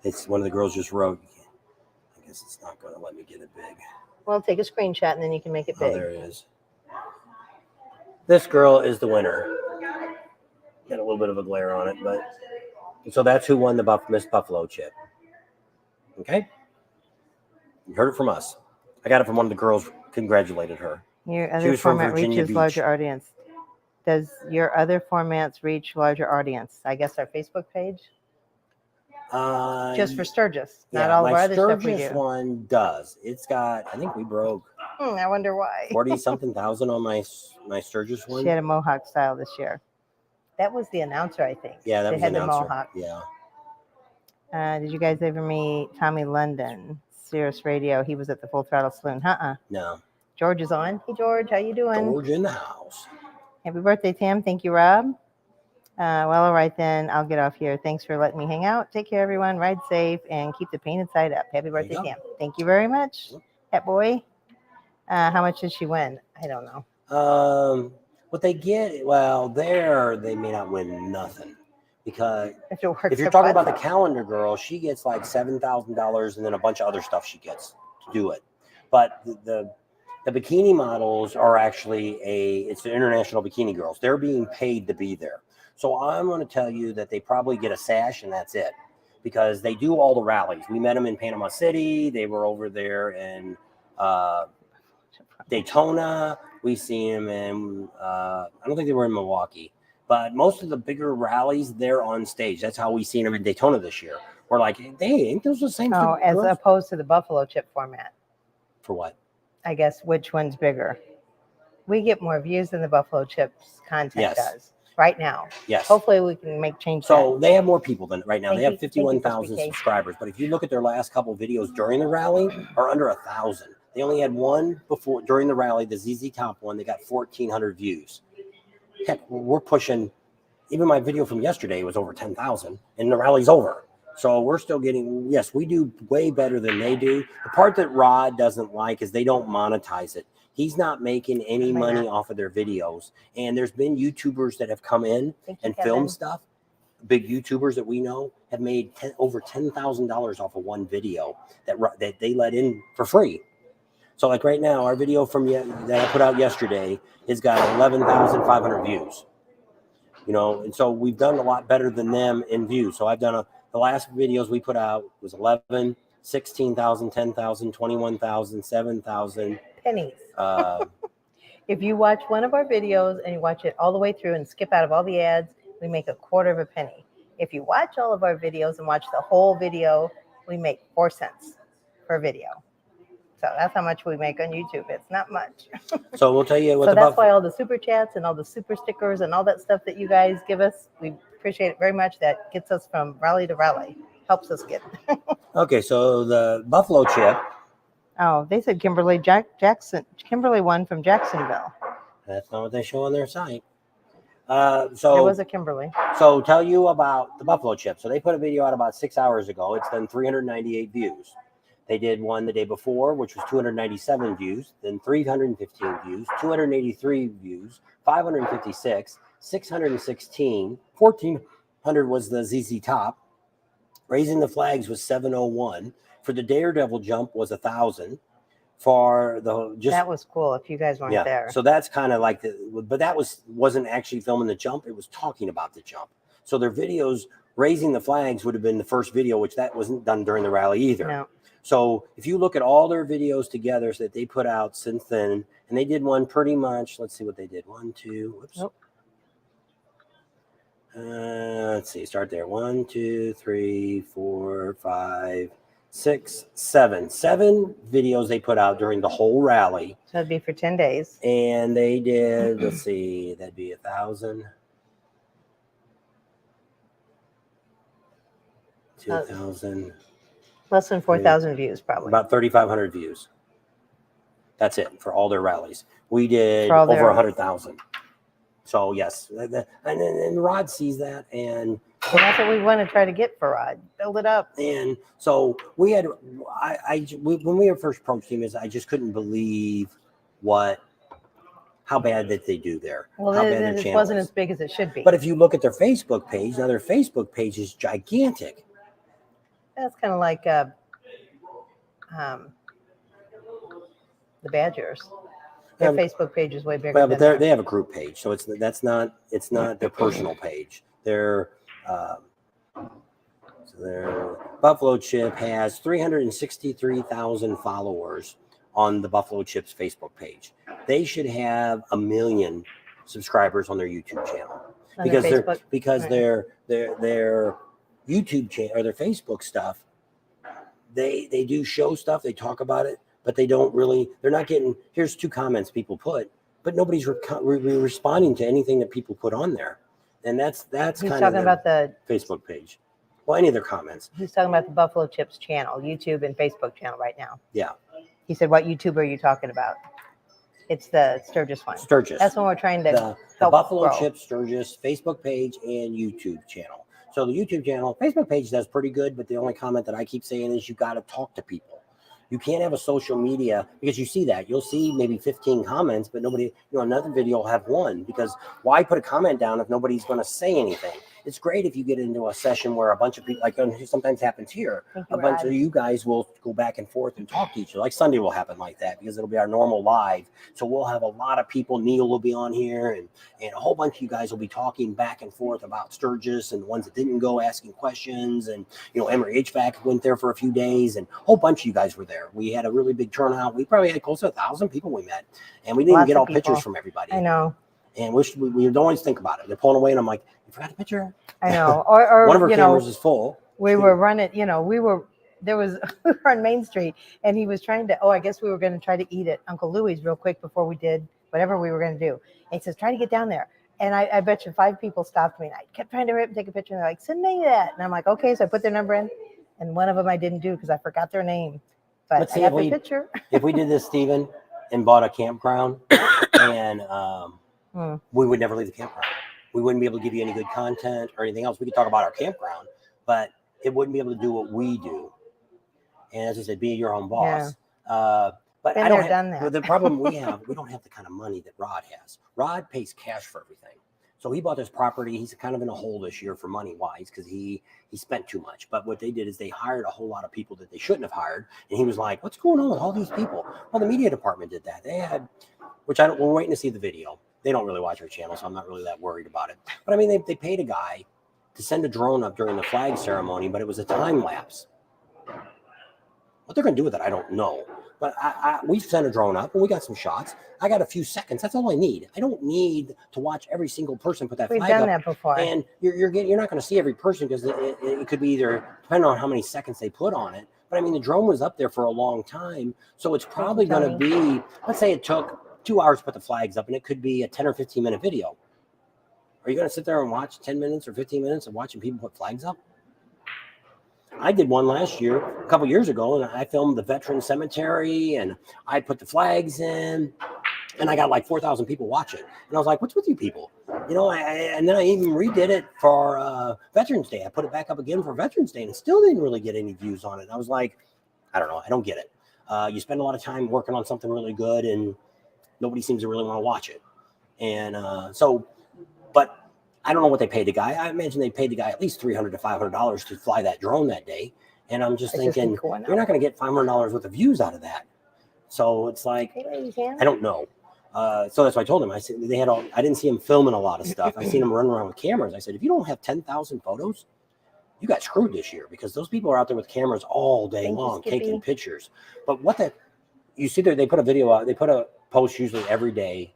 It's one of the girls just wrote. I guess it's not going to let me get it big. Well, take a screenshot, and then you can make it Oh, big. there it is. This girl is the winner. Got a little bit of a glare on it, but so that's who won the Miss Buffalo Chip. Okay, you heard it from us. I got it from one of the girls. Congratulated her. Your She other was from format Virginia reaches Beach. larger audience. Does your other formats reach larger audience? I guess our Facebook page. Just for Sturgis, not all of our other stuff we do. My Sturgis one does. It's got. I think we broke. I wonder why. 40-something thousand on my Sturgis one. She had a mohawk style this year. That was the announcer, I think. Yeah, that they was had the announcer. The mohawk. Yeah. Did you guys ever meet Tommy London, Sirius Radio? He was at the Full Throttle Saloon. No. George is on. Hey, George, how you doing? George in the house. Happy birthday, Tim. Thank you, Rob. Well, all right then. I'll get off here. Thanks for letting me hang out. Take care, everyone. Ride safe and keep the painted side up. Happy birthday, Tim. Thank you very much. That boy. How much did she win? I don't know. What they get, well, they may not win nothing because if you're talking about the calendar girl, she gets like $7,000 and then a bunch of other stuff she gets to do it. But the bikini models are actually it's the International Bikini Girls. They're being paid to be there. So I'm going to tell you that they probably get a sash and that's it because they do all the rallies. We met them in Panama City. They were over there in Daytona. We see them in, I don't think they were in Milwaukee, but most of the bigger rallies, they're on stage. That's how we seen them in Daytona this year. We're like, hey, ain't those the same? Oh, as girls? Opposed to the Buffalo Chip format. For what? I guess which one's bigger? We get more views than the Buffalo Chips content does right now. Yes. Hopefully we can make change. So they have more people than right now. They have 51,000 Thank you, subscribers. But if you look at their last couple of videos during the rally, are under 1,000. They only had one before during the rally, the ZZ Top one. They got 1,400 views. Heck, we're pushing. Even my video from yesterday was over 10,000, and the rally's over. So we're still getting. Yes, we do way better than they do. The part that Rod doesn't like is they don't monetize it. He's not making any money off of their videos. And there's been YouTubers that have come in and filmed stuff. Big YouTubers that we know have made over $10,000 off of one video that they let in for free. So like right now, our video that I put out yesterday has got 11,500 views. You know, and so we've done a lot better than them in views. So I've done the last videos we put out was 11, 16,000, 10,000, 21,000, 7,000. Pennies. If you watch one of our videos and you watch it all the way through and skip out of all the ads, we make a quarter of a penny. If you watch all of our videos and watch the whole video, we make 4 cents per video. So that's how much we make on YouTube. It's not much. So we'll tell you what. So that's why all the super chats and all the super stickers and all that stuff that you guys give us, we appreciate it very much. That gets us from rally to rally. Helps us get. Okay, so the Buffalo Chip. Oh, they said Kimberly Jackson. Kimberly won from Jacksonville. That's not what they show on their site. There was a Kimberly. So tell you about the Buffalo Chip. So they put a video out about 6 hours ago. It's done 398 views. They did one the day before, which was 297 views, then 315 views, 283 views, 556, 616, 1,400 was the ZZ Top. Raising the Flags was 701. For the Daredevil jump was 1,000. For the that was cool. If you guys weren't there, so that's kind of like but that wasn't actually filming the jump. It was talking about the jump. So their videos raising the flags would have been the first video, which that wasn't done during the rally either. No. So if you look at all their videos together that they put out since then, and they did one pretty much. Let's see what they did. 1, 2. Whoops. Nope. Let's see. Start there. 1, 2, 3, 4, 5, 6, 7. 7 videos they put out during the whole rally. So it'd be for 10 days. And they did, let's see, that'd be 1,000, 2,000. Less than 4,000 views, probably. About 3,500 views. That's it for all their rallies. We did For all over their- 100,000. So yes, and Rod sees that, and Well, that's what we want to try to get for Rod. Build it up. And so we had, when we first approached him, I just couldn't believe how bad that they do there. Well, how bad their it channel wasn't is. as big as it should be. But if you look at their Facebook page, now their Facebook page is gigantic. That's kind of like the Badgers. Their Facebook page is way bigger. Well, but than they have a group page, so it's not their personal page. Their Buffalo Chip has 363,000 followers on the Buffalo Chips Facebook page. They should have 1 million subscribers on their YouTube channel on because their Facebook. their YouTube channel or their Facebook stuff. They do show stuff. They talk about it, but they're not getting. Here's 2 comments people put, but nobody's responding to anything that people put on there, and that's He's kind talking of about the Facebook page. Well, any of their comments. He's talking about the Buffalo Chips channel, YouTube and Facebook channel right now. Yeah. He said, "What YouTube are you talking about?" It's the Sturgis one. Sturgis. That's when we're trying to the help Buffalo grow. Chips Sturgis Facebook page and YouTube channel. So the YouTube channel, Facebook page does pretty good, but the only comment that I keep saying is you got to talk to people. You can't have a social media because you see that. You'll see maybe 15 comments, but nobody, another video will have 1 because why put a comment down if nobody's going to say anything? It's great if you get into a session where a bunch of people, like sometimes happens here, a bunch of you guys will go back and forth and talk to each other. Like Sunday will happen like that because it'll be our normal live. So we'll have a lot of people. Neil will be on here and a whole bunch of you guys will be talking back and forth about Sturgis and the ones that didn't go, asking questions. And, Emory HVAC went there for a few days and a whole bunch of you guys were there. We had a really big turnout. We probably had close to 1,000 people we met and we didn't even get all pictures from everybody. I know. And we don't always think about it. They're pulling away and I'm like, you forgot a picture? I know. Or one of our cameras is full. We were running, we were on Main Street and he was trying to, I guess we were going to try to eat at Uncle Louie's real quick before we did whatever we were going to do. And he says, try to get down there. And I bet you 5 people stopped me and I kept trying to hurry up and take a picture. And they're like, send me that. And I'm like, okay. So I put their number in and one of them I didn't do because I forgot their name. But I got the picture. If we did this, Stephen, and bought a campground and we would never leave the campground. We wouldn't be able to give you any good content or anything else. We could talk about our campground, but it wouldn't be able to do what we do. And as I said, be your own boss. Yeah. But Been I don't there, done that. The problem we don't have the kind of money that Rod has. Rod pays cash for everything. So he bought this property. He's kind of in a hole this year for money wise because he spent too much. But what they did is they hired a whole lot of people that they shouldn't have hired. And he was like, what's going on with all these people? Well, the media department did that. They had, we're waiting to see the video. They don't really watch our channel, so I'm not really that worried about it. But I mean, they paid a guy to send a drone up during the flag ceremony, but it was a time lapse. What they're going to do with it, I don't know. But we sent a drone up and we got some shots. I got a few seconds. That's all I need. I don't need to watch every single person put that flag up. We've done that before. And you're not going to see every person because it could be either depending on how many seconds they put on it. But I mean, the drone was up there for a long time, so it's probably going to be. Let's say it took 2 hours to put the flags up, and it could be a 10 or 15 minute video. Are you going to sit there and watch 10 minutes or 15 minutes of watching people put flags up? I did one last year, a couple years ago, and I filmed the veteran cemetery, and I put the flags in, and I got like 4,000 people watch it. And I was like, what's with you people? And then I even redid it for Veterans Day. I put it back up again for Veterans Day, and it still didn't really get any views on it. And I was like, I don't know. I don't get it. You spend a lot of time working on something really good, and nobody seems to really want to watch it. And but I don't know what they paid the guy. I imagine they paid the guy at least $300 to $500 to fly that drone that day. And I'm just thinking, you're not going to get $500 worth of views out of that. So it's like, I don't know. So that's why I told him. I said I didn't see him filming a lot of stuff. I seen him running around with cameras. I said, if you don't have 10,000 photos, you got screwed this year because those people are out there with cameras all day long taking pictures. But you see there, they put a video out. They put a post usually every day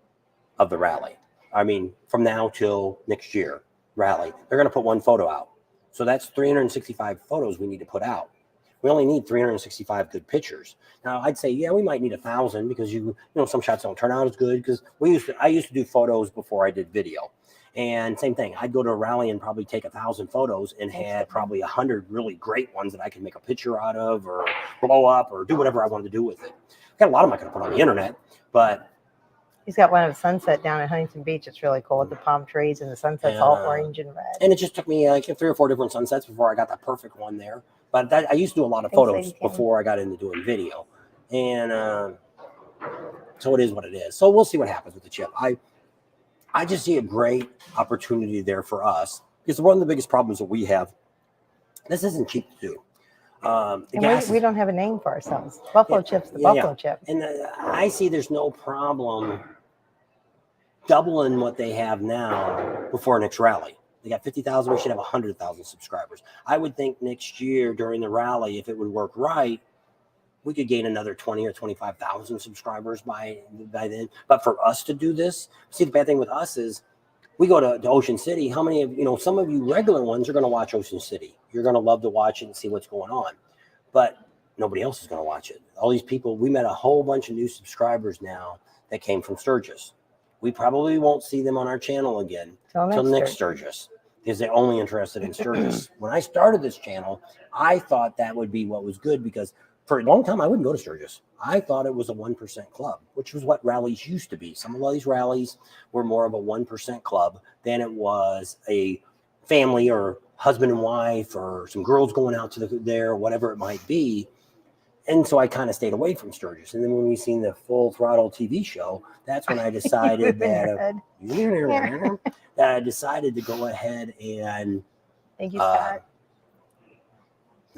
of the rally. I mean, from now till next year rally, they're going to put one photo out. So that's 365 photos we need to put out. We only need 365 good pictures. Now, I'd say, yeah, we might need 1,000 because some shots don't turn out as good because I used to do photos before I did video. And same thing, I'd go to a rally and probably take 1,000 photos and had probably 100 really great ones that I could make a picture out of or blow up or do whatever I wanted to do with it. Got a lot of them I could put on the internet, but he's got one of sunset down at Huntington Beach. It's really cool with the palm trees and the sunset's all orange and red. And it just took me like 3 or 4 different sunsets before I got that perfect one there. But I used to do a lot of photos before I got into doing video. And so it is what it is. So we'll see what happens with the chip. I just see a great opportunity there for us because one of the biggest problems that we have, this isn't cheap to do. We don't have a name for ourselves. Buffalo chips, the buffalo chip. And I see there's no problem doubling what they have now before next rally. They got 50,000. We should have 100,000 subscribers. I would think next year during the rally, if it would work right, we could gain another 20 or 25,000 subscribers by then. But for us to do this, see, the bad thing with us is we go to Ocean City. How many of some of you regular ones are going to watch Ocean City? You're going to love to watch it and see what's going on. But nobody else is going to watch it. All these people, we met a whole bunch of new subscribers now that came from Sturgis. We probably won't see them on our channel again till next Sturgis because they're only interested in Sturgis. When I started this channel, I thought that would be what was good because for a long time, I wouldn't go to Sturgis. I thought it was a 1% club, which was what rallies used to be. Some of these rallies were more of a 1% club than it was a family or husband and wife or some girls going out to there, whatever it might be. And so I kind of stayed away from Sturgis. And then when we seen the Full Throttle TV show, that's when I decided that I decided to go ahead and thank you, Scott.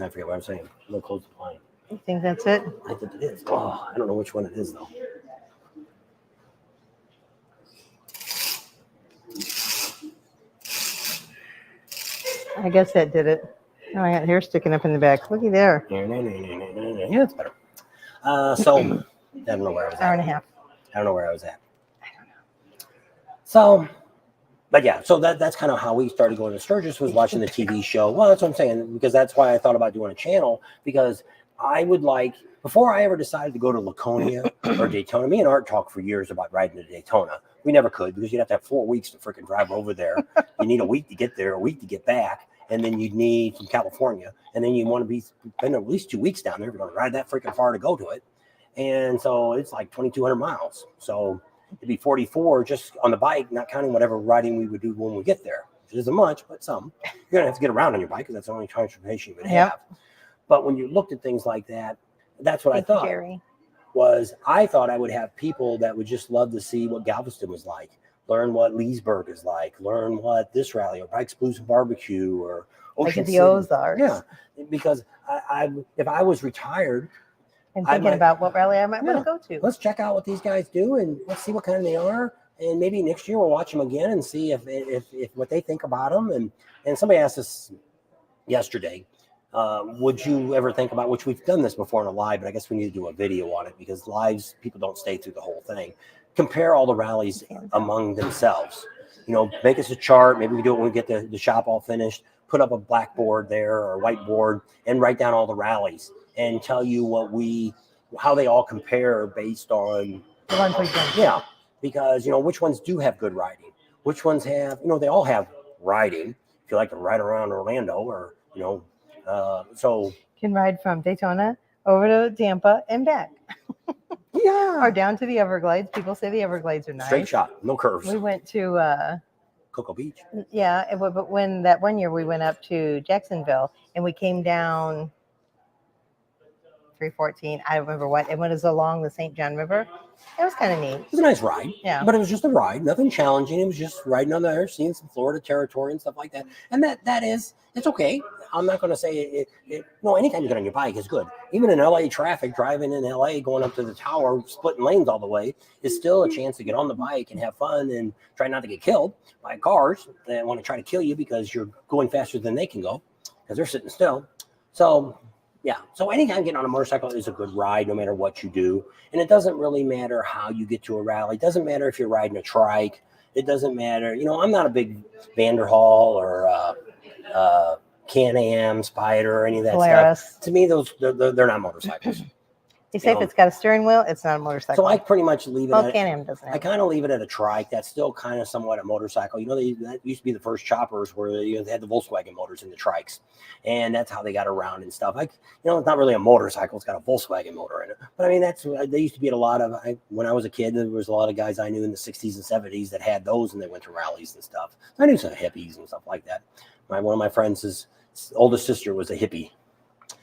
I forget what I'm saying. I'm gonna close the line. You think that's it? I think it is. Oh, I don't know which one it is though. I guess that did it. Oh, I got hair sticking up in the back. Looky there. Yeah, it's better. So I don't know where I was at. Hour and a half. I don't know where I was at. I don't know. So, but yeah, so that's kind of how we started going to Sturgis, was watching the TV show. Well, that's what I'm saying, because that's why I thought about doing a channel, because I would like, before I ever decided to go to Laconia or Daytona, me and Art talked for years about riding to Daytona. We never could because you'd have to have 4 weeks to freaking drive over there. You need a week to get there, a week to get back. And then you'd need from California. And then you want to spend at least 2 weeks down there if you're going to ride that freaking far to go to it. And so it's like 2,200 miles. So it'd be 44 just on the bike, not counting whatever riding we would do when we get there. Which isn't much, but some. You're going to have to get around on your bike because that's the only transportation you would have. But when you looked at things like that, that's what I thought. Jerry. I thought I would have people that would just love to see what Galveston was like. Learn what Leesburg is like, learn what this rally or Bikes, Blues and Barbecue or Ocean City. Ozarks. Yeah, because if I was retired and thinking about what rally I might want to go to. Let's check out what these guys do and let's see what kind they are. And maybe next year we'll watch them again and see if what they think about them. And somebody asked us yesterday, would you ever think about, which we've done this before in a live, but I guess we need to do a video on it because lives, people don't stay through the whole thing. Compare all the rallies among themselves. Make us a chart. Maybe we do it when we get the shop all finished. Put up a blackboard there or a whiteboard and write down all the rallies and tell you how they all compare based on the ones we've done. Yeah, because which ones do have good riding, which ones have they all have riding. If you like to ride around Orlando or so you can ride from Daytona over to Tampa and back. Yeah. Or down to the Everglades. People say the Everglades are nice. Straight shot, no curves. We went to Cocoa Beach. Yeah, but when that one year we went up to Jacksonville and we came down 314. I don't remember what. It was along the St. John River. It was kind of neat. It was a nice ride. Yeah. But it was just a ride, nothing challenging. It was just riding on there, seeing some Florida territory and stuff like that. And it's okay. I'm not going to say it. Anytime you get on your bike is good. Even in LA traffic, driving in LA, going up to the tower, splitting lanes all the way, is still a chance to get on the bike and have fun and try not to get killed by cars that want to try to kill you because you're going faster than they can go because they're sitting still. So, yeah. So anytime getting on a motorcycle is a good ride, no matter what you do. And it doesn't really matter how you get to a rally. It doesn't matter if you're riding a trike. It doesn't matter. I'm not a big Vanderhall or Can-Am, Spider, or any of that Polaris. stuff. To me, those they're not motorcycles. They say if it's got a steering wheel, it's not a motorcycle. So I pretty much leave it. Well, Can-Am doesn't have I kind of leave it at a trike. That's still kind of somewhat a motorcycle. That used to be the first choppers where they had the Volkswagen motors in the trikes, and that's how they got around and stuff. It's not really a motorcycle. It's got a Volkswagen motor in it. But I mean, they used to be at a lot of. When I was a kid, there was a lot of guys I knew in the 60s and 70s that had those, and they went to rallies and stuff. I knew some hippies and stuff like that. One of my friends' his oldest sister was a hippie.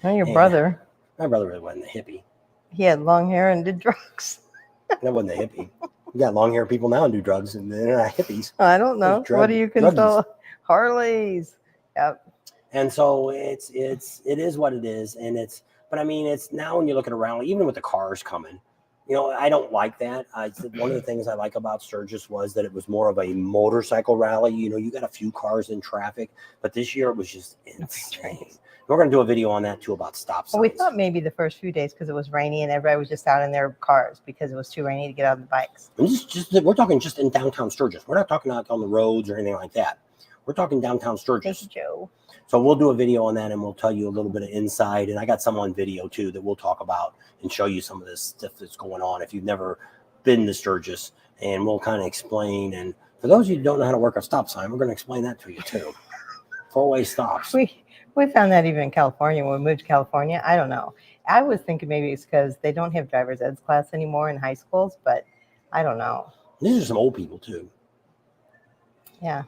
And your brother. My brother really wasn't a hippie. He had long hair and did drugs. That wasn't a hippie. You got long hair people now and do drugs, and they're not hippies. I don't know. What do you control? Harleys. Yep. And so it is what it is, but I mean, it's now when you look at a rally, even with the cars coming, I don't like that. One of the things I like about Sturgis was that it was more of a motorcycle rally. You got a few cars in traffic, but this year it was just insane. We're going to do a video on that too about stop signs. Well, we thought maybe the first few days because it was rainy and everybody was just out in their cars because it was too rainy to get out on the bikes. And we're talking just in downtown Sturgis. We're not talking out on the roads or anything like that. We're talking downtown Sturgis. Thank you, Joe. So we'll do a video on that and we'll tell you a little bit of inside. And I got some on video too that we'll talk about and show you some of this stuff that's going on if you've never been to Sturgis. And we'll kind of explain. And for those of you who don't know how to work a stop sign, we're going to explain that to you too. Four-way stops. We found that even in California when we moved to California. I don't know. I was thinking maybe it's because they don't have driver's ed class anymore in high schools, but I don't know. These are some old people too. Yeah.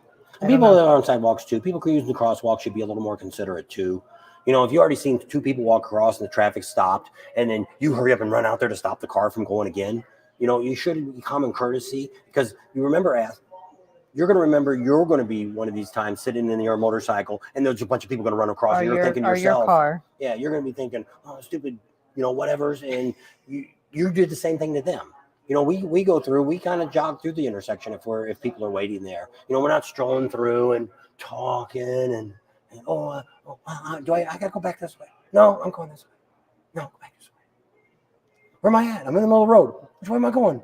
People that are on sidewalks too. People using the crosswalk should be a little more considerate too. If you already seen two people walk across and the traffic stopped, and then you hurry up and run out there to stop the car from going again, you should be common courtesy because you're going to remember you're going to be one of these times sitting in your motorcycle and there's a bunch of people going to run across and you're thinking to yourself, your car. Yeah, you're going to be thinking, oh, stupid, whatever's, and you did the same thing to them. We go through, we kind of jog through the intersection if people are waiting there. We're not strolling through and talking and do I got to go back this way? No, I'm going this way. No, go back this way. Where am I at? I'm in the middle of the road. Which way am I going?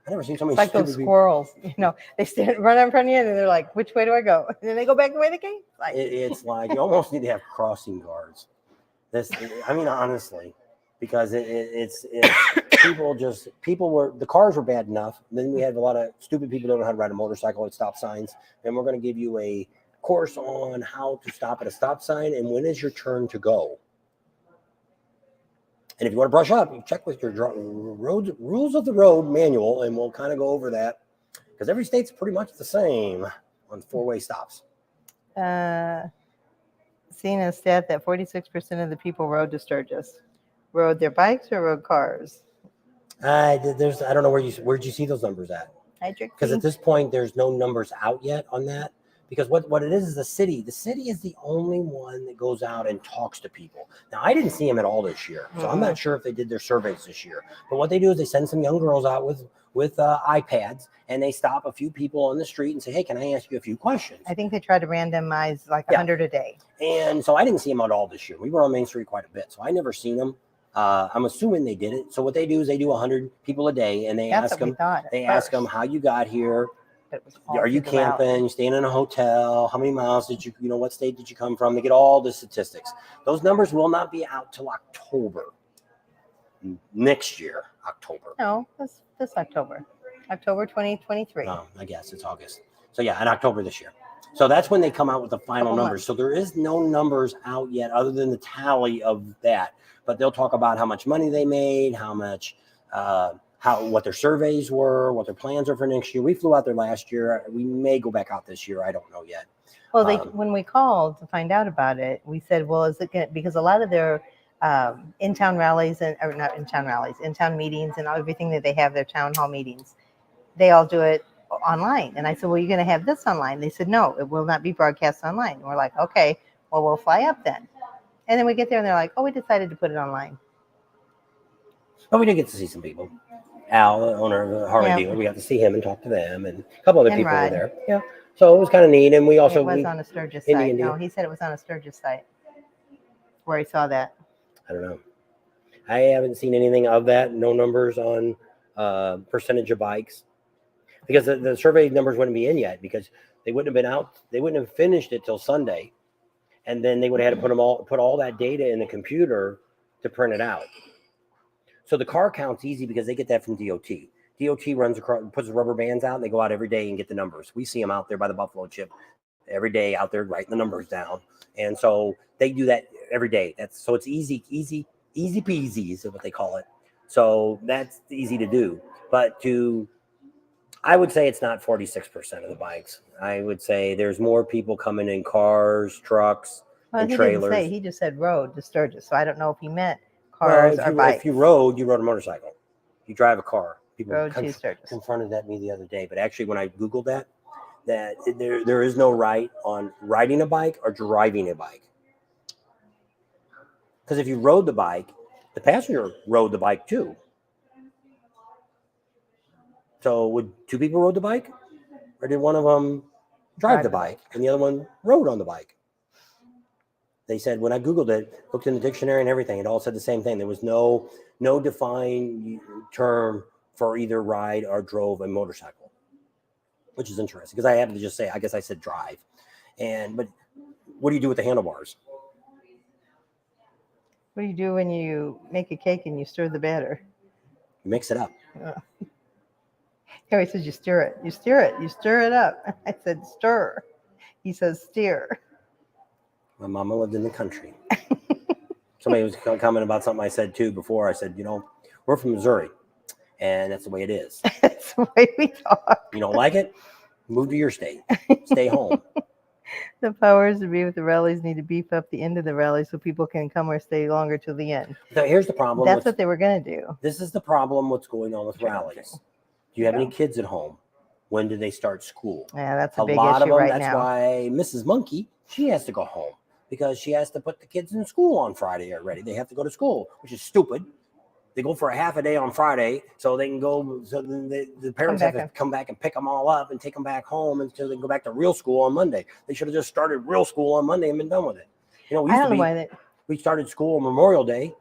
I never seen so many like those squirrels, they run in front of you and they're like, which way do I go? And then they go back the way they came. It's like you almost need to have crossing guards. Honestly, because it's the cars were bad enough. Then we had a lot of stupid people who don't know how to ride a motorcycle at stop signs. And we're going to give you a course on how to stop at a stop sign and when is your turn to go. And if you want to brush up, you check with your rules of the road manual, and we'll kind of go over that because every state's pretty much the same on four-way stops. Seeing a stat that 46% of the people rode to Sturgis rode their bikes or rode cars. I don't know where'd you see those numbers at? Because at this point, there's no numbers out yet on that. Because what it is the city. The city is the only one that goes out and talks to people. Now, I didn't see them at all this year, so I'm not sure if they did their surveys this year. But what they do is they send some young girls out with iPads, and they stop a few people on the street and say, hey, can I ask you a few questions? I think they try to randomize 100 a day. And so I didn't see them at all this year. We were on Main Street quite a bit, so I never seen them. I'm assuming they did it. So what they do is they do 100 people a day, and they ask them how you got here. Are you camping? You staying in a hotel? How many miles did you, what state did you come from? They get all the statistics. Those numbers will not be out till October. Next year, October. No, this October. October 2023. No, I guess it's August. So yeah, in October this year. So that's when they come out with the final numbers. So there is no numbers out yet other than the tally of that. But they'll talk about how much money they made, how much what their surveys were, what their plans are for next year. We flew out there last year. We may go back out this year. I don't know yet. Well, when we called to find out about it, we said, well, is it going to, because a lot of their in-town rallies in-town meetings and everything that they have, their town hall meetings, they all do it online. And I said, well, you're going to have this online. They said, no, it will not be broadcast online. And we're like, okay, well, we'll fly up then. And then we get there and they're like, oh, we decided to put it online. But we did get to see some people. Al, the owner of the Harley dealer, we got to see him and talk to them, and a couple other people were there. Yeah, so it was kind of neat. And we also it was on a Sturgis site. No, he said it was on a Sturgis site where he saw that. I don't know. I haven't seen anything of that. No numbers on percentage of bikes because the survey numbers wouldn't be in yet because they wouldn't have been out. They wouldn't have finished it till Sunday, and then they would have had to put all that data in the computer to print it out. So the car count's easy because they get that from DOT. DOT runs across, puts rubber bands out, and they go out every day and get the numbers. We see them out there by the Buffalo chip every day out there writing the numbers down. And so they do that every day. So it's easy peasy is what they call it. So that's easy to do. But I would say it's not 46% of the bikes. I would say there's more people coming in cars, trucks, and trailers. Didn't say, he just said road to Sturgis. So I don't know if he meant cars or bikes. If you rode a motorcycle. You drive a car. People confronted me the other day. But actually, when I Googled that there is no right on riding a bike or driving a bike. Because if you rode the bike, the passenger rode the bike too. So would two people rode the bike? Or did one of them drive the bike and the other one rode on the bike? They said, when I Googled it, looked in the dictionary and everything, it all said the same thing. There was no defined term for either ride or drove a motorcycle, which is interesting because I had to just say, I guess I said drive. But what do you do with the handlebars? What do you do when you make a cake and you stir the batter? You mix it up. Harry says you stir it. You stir it. You stir it up. I said stir. He says steer. My mama lived in the country. Somebody was commenting about something I said too before. I said, we're from Missouri, and that's the way it is. That's the way we talk. You don't like it? Move to your state. Stay home. The powers that be with the rallies need to beef up the end of the rally so people can come or stay longer till the end. So here's the problem. That's what they were going to do. This is the problem. What's going on with rallies? Do you have any kids at home? When do they start school? Yeah, that's a big lot issue of them, right that's now. Why Mrs. Monkey, she has to go home because she has to put the kids in school on Friday already. They have to go to school, which is stupid. They go for a half a day on Friday so they can go. So then the parents have to come back and pick them all up and take them back home until they can go back to real school on Monday. They should have just started real school on Monday and been done with it. We started school on Memorial Day.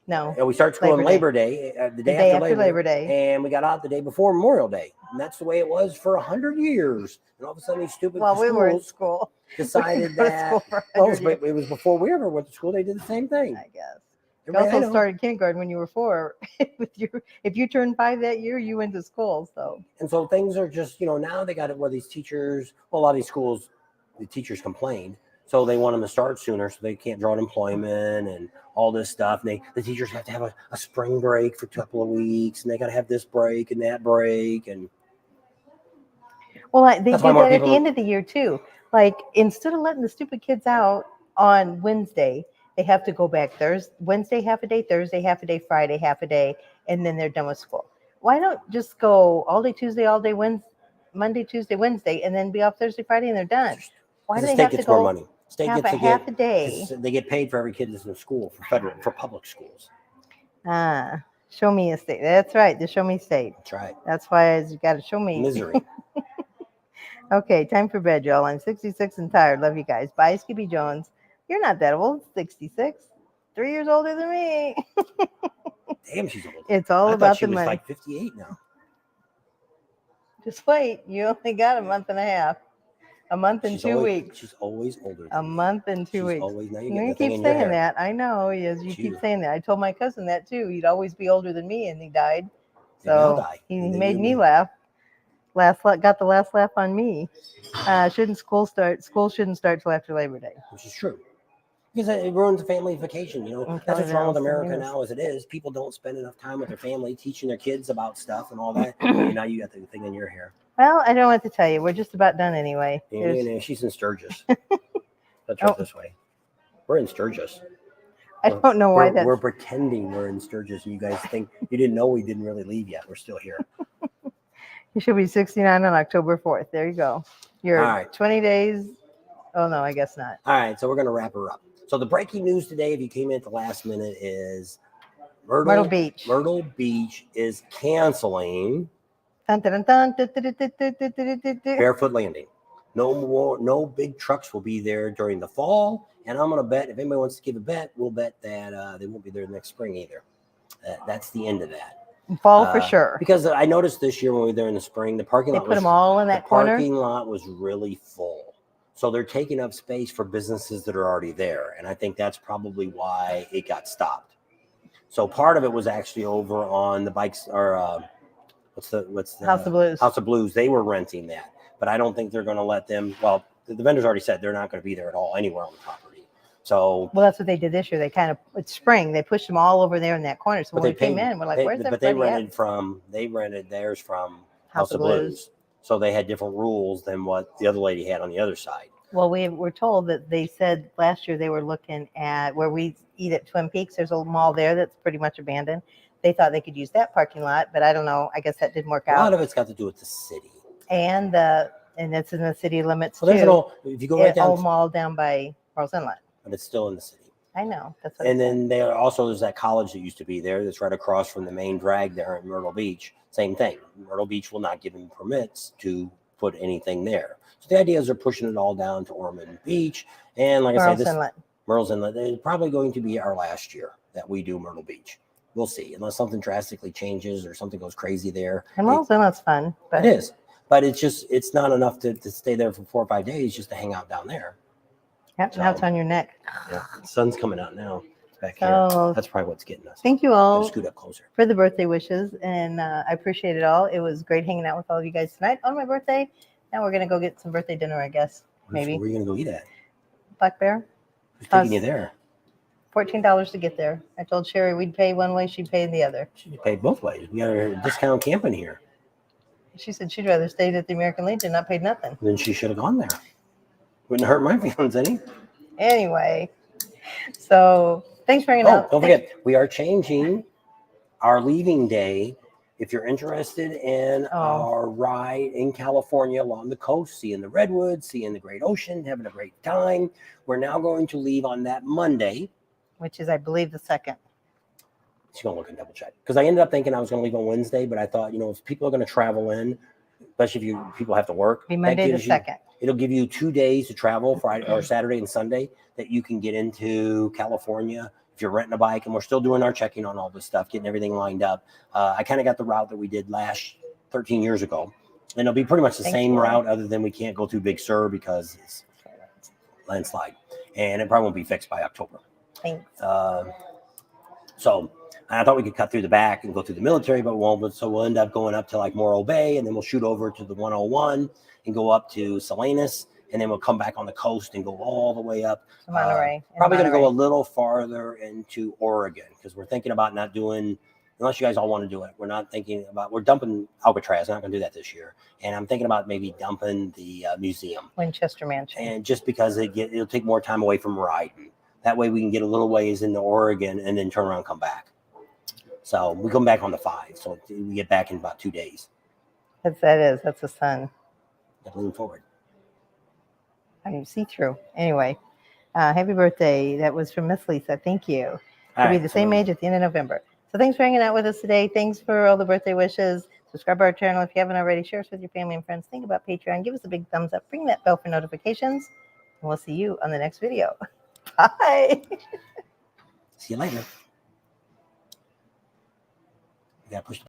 No. And we start school on Labor Day, the day after Labor Day. And we got out the day before Memorial Day. And that's the way it was for 100 years. And all of a sudden these stupid schools we were in school. Decided that, it was before we ever went to school. They did the same thing. I guess. You also started kindergarten when you were 4. If you turned 5 that year, you went to school. So. And so things are just, now they got it where these teachers, a lot of these schools, the teachers complained. So they want them to start sooner so they can't draw unemployment and all this stuff. And the teachers have to have a spring break for a couple of weeks, and they got to have this break and that break. And they did that at the end of the year too. Like instead of letting the stupid kids out on Wednesday, they have to go back Wednesday half a day, Thursday half a day, Friday half a day, and then they're done with school. Why don't just go all day Tuesday, all day Wednesday, Monday, Tuesday, Wednesday, and then be off Thursday, Friday, and they're done? Why do they have to go? More money. State half a day. They get paid for every kid that's in school for public schools. Show me a state. That's right. The show me state. That's right. That's why you got to show me. Misery. Okay, time for bed, y'all. I'm 66 and tired. Love you guys. Bye, Skippy Jones. You're not that old. 66. 3 years older than me. Damn, she's old. It's all about the money. She was like 58 now. Just wait. You only got a month and a half. A month and 2 weeks. She's always older. A month and 2 weeks. Always, now you keep saying that. I know. Yes, you keep saying that. I told my cousin that too. He'd always be older than me, and he died. So he made me laugh. Got the last laugh on me. School shouldn't start till after Labor Day. Which is true. Because it ruins the family vacation, That's what's wrong with America now as it is. People don't spend enough time with their family, teaching their kids about stuff and all that. Now you got the thing in your hair. Well, I don't want to tell you. We're just about done anyway. Yeah, she's in Sturgis. Let's go this way. We're in Sturgis. I don't know why we're pretending we're in Sturgis, and you guys think you didn't know we didn't really leave yet. We're still here. You should be 69 on October 4th. There you go. You're 20 days. Oh, no, I guess not. All right, so we're going to wrap her up. So the breaking news today, if you came in at the last minute, is Myrtle Beach. Myrtle Beach is canceling Barefoot Landing. No big trucks will be there during the fall. And I'm going to bet, if anybody wants to give a bet, we'll bet that they won't be there next spring either. That's the end of that. Fall for sure. Because I noticed this year when we were there in the spring, the parking lot put them all in that corner. The parking lot was really full. So they're taking up space for businesses that are already there. And I think that's probably why it got stopped. So part of it was actually over on the bikes or what's the House of Blues. House of Blues. They were renting that, but I don't think they're going to let them. Well, the vendors already said they're not going to be there at all anywhere on the property. So Well, that's what they did this year. They kind of, it's spring. They pushed them all over there in that corner. So but when they we came paid, in, we're like, where's but they everybody at? rented theirs from House of Blues. So they had different rules than what the other lady had on the other side. Well, we were told that they said last year they were looking at where we eat at Twin Peaks. There's a mall there that's pretty much abandoned. They thought they could use that parking lot, but I don't know. I guess that didn't work A out. lot of it's got to do with the city. And it's in the city limits Well, there's too. if you go right down, old mall down by Pearls Inlet. but it's still in the city. I know. That's what And then there's that college that used to be there that's right across from the main drag there in Myrtle Beach. Same thing. Myrtle Beach will not give them permits to put anything there. So the idea is they're pushing it all down to Ormond Beach. And like I say, Myrtle's Inlet is probably going to be our last year that we do Myrtle Beach. We'll see, unless something drastically changes or something goes crazy there. And Myrtle's Inlet's fun. But it is. But it's not enough to stay there for 4 or 5 days just to hang out down there. Yep, now it's on your neck. Yeah, the sun's coming out now. It's back So, here. That's probably what's getting us. Thank you all Scoot up closer for the birthday wishes, and I appreciate it all. It was great hanging out with all of you guys tonight on my birthday. Now we're going to go get some birthday dinner, I guess. Maybe. Where are you going to go eat at? Black Bear. Who's taking you there? $14 to get there. I told Sherry we'd pay one way, she'd pay the other. She'd pay both ways. We got her discount camping here. She said she'd rather stay at the American Legion, not paid nothing. Then she should have gone there. Wouldn't hurt my feelings any. Anyway, so thanks for hanging out. Don't forget, we are changing our leaving day. If you're interested in our ride in California along the coast, seeing the redwoods, seeing the great ocean, having a great time, we're now going to leave on that Monday. Which is, I believe, the 2nd. She's going to look and double check. Because I ended up thinking I was going to leave on Wednesday, but I thought, if people are going to travel in, especially if people have to work. Be Monday the 2nd. It'll give you 2 days to travel, Friday or Saturday and Sunday, that you can get into California. If you're renting a bike, and we're still doing our checking on all this stuff, getting everything lined up. I kind of got the route that we did 13 years ago. And it'll be pretty much the same route, other than we can't go through Big Sur because it's landslide. And it probably won't be fixed by October. Thanks. So I thought we could cut through the back and go through the military, but we won't. So we'll end up going up to like Morro Bay, and then we'll shoot over to the 101 and go up to Salinas. And then we'll come back on the coast and go all the way up. Monterey. Probably going to go a little farther into Oregon, because we're thinking about not doing, unless you guys all want to do it, we're dumping Alcatraz. I'm not going to do that this year. And I'm thinking about maybe dumping the museum. Winchester Mansion. And just because it'll take more time away from riding. That way we can get a little ways into Oregon and then turn around and come back. So we come back on the 5. So we get back in about 2 days. That's the sun. Lean forward. I can see through. Anyway, happy birthday. That was from Miss Lisa. Thank you. We'll be the same age at the end of November. So thanks for hanging out with us today. Thanks for all the birthday wishes. Subscribe to our channel if you haven't already. Share us with your family and friends. Think about Patreon. Give us a big thumbs up. Ring that bell for notifications. And we'll see you on the next video. Bye. See you later. You got to push the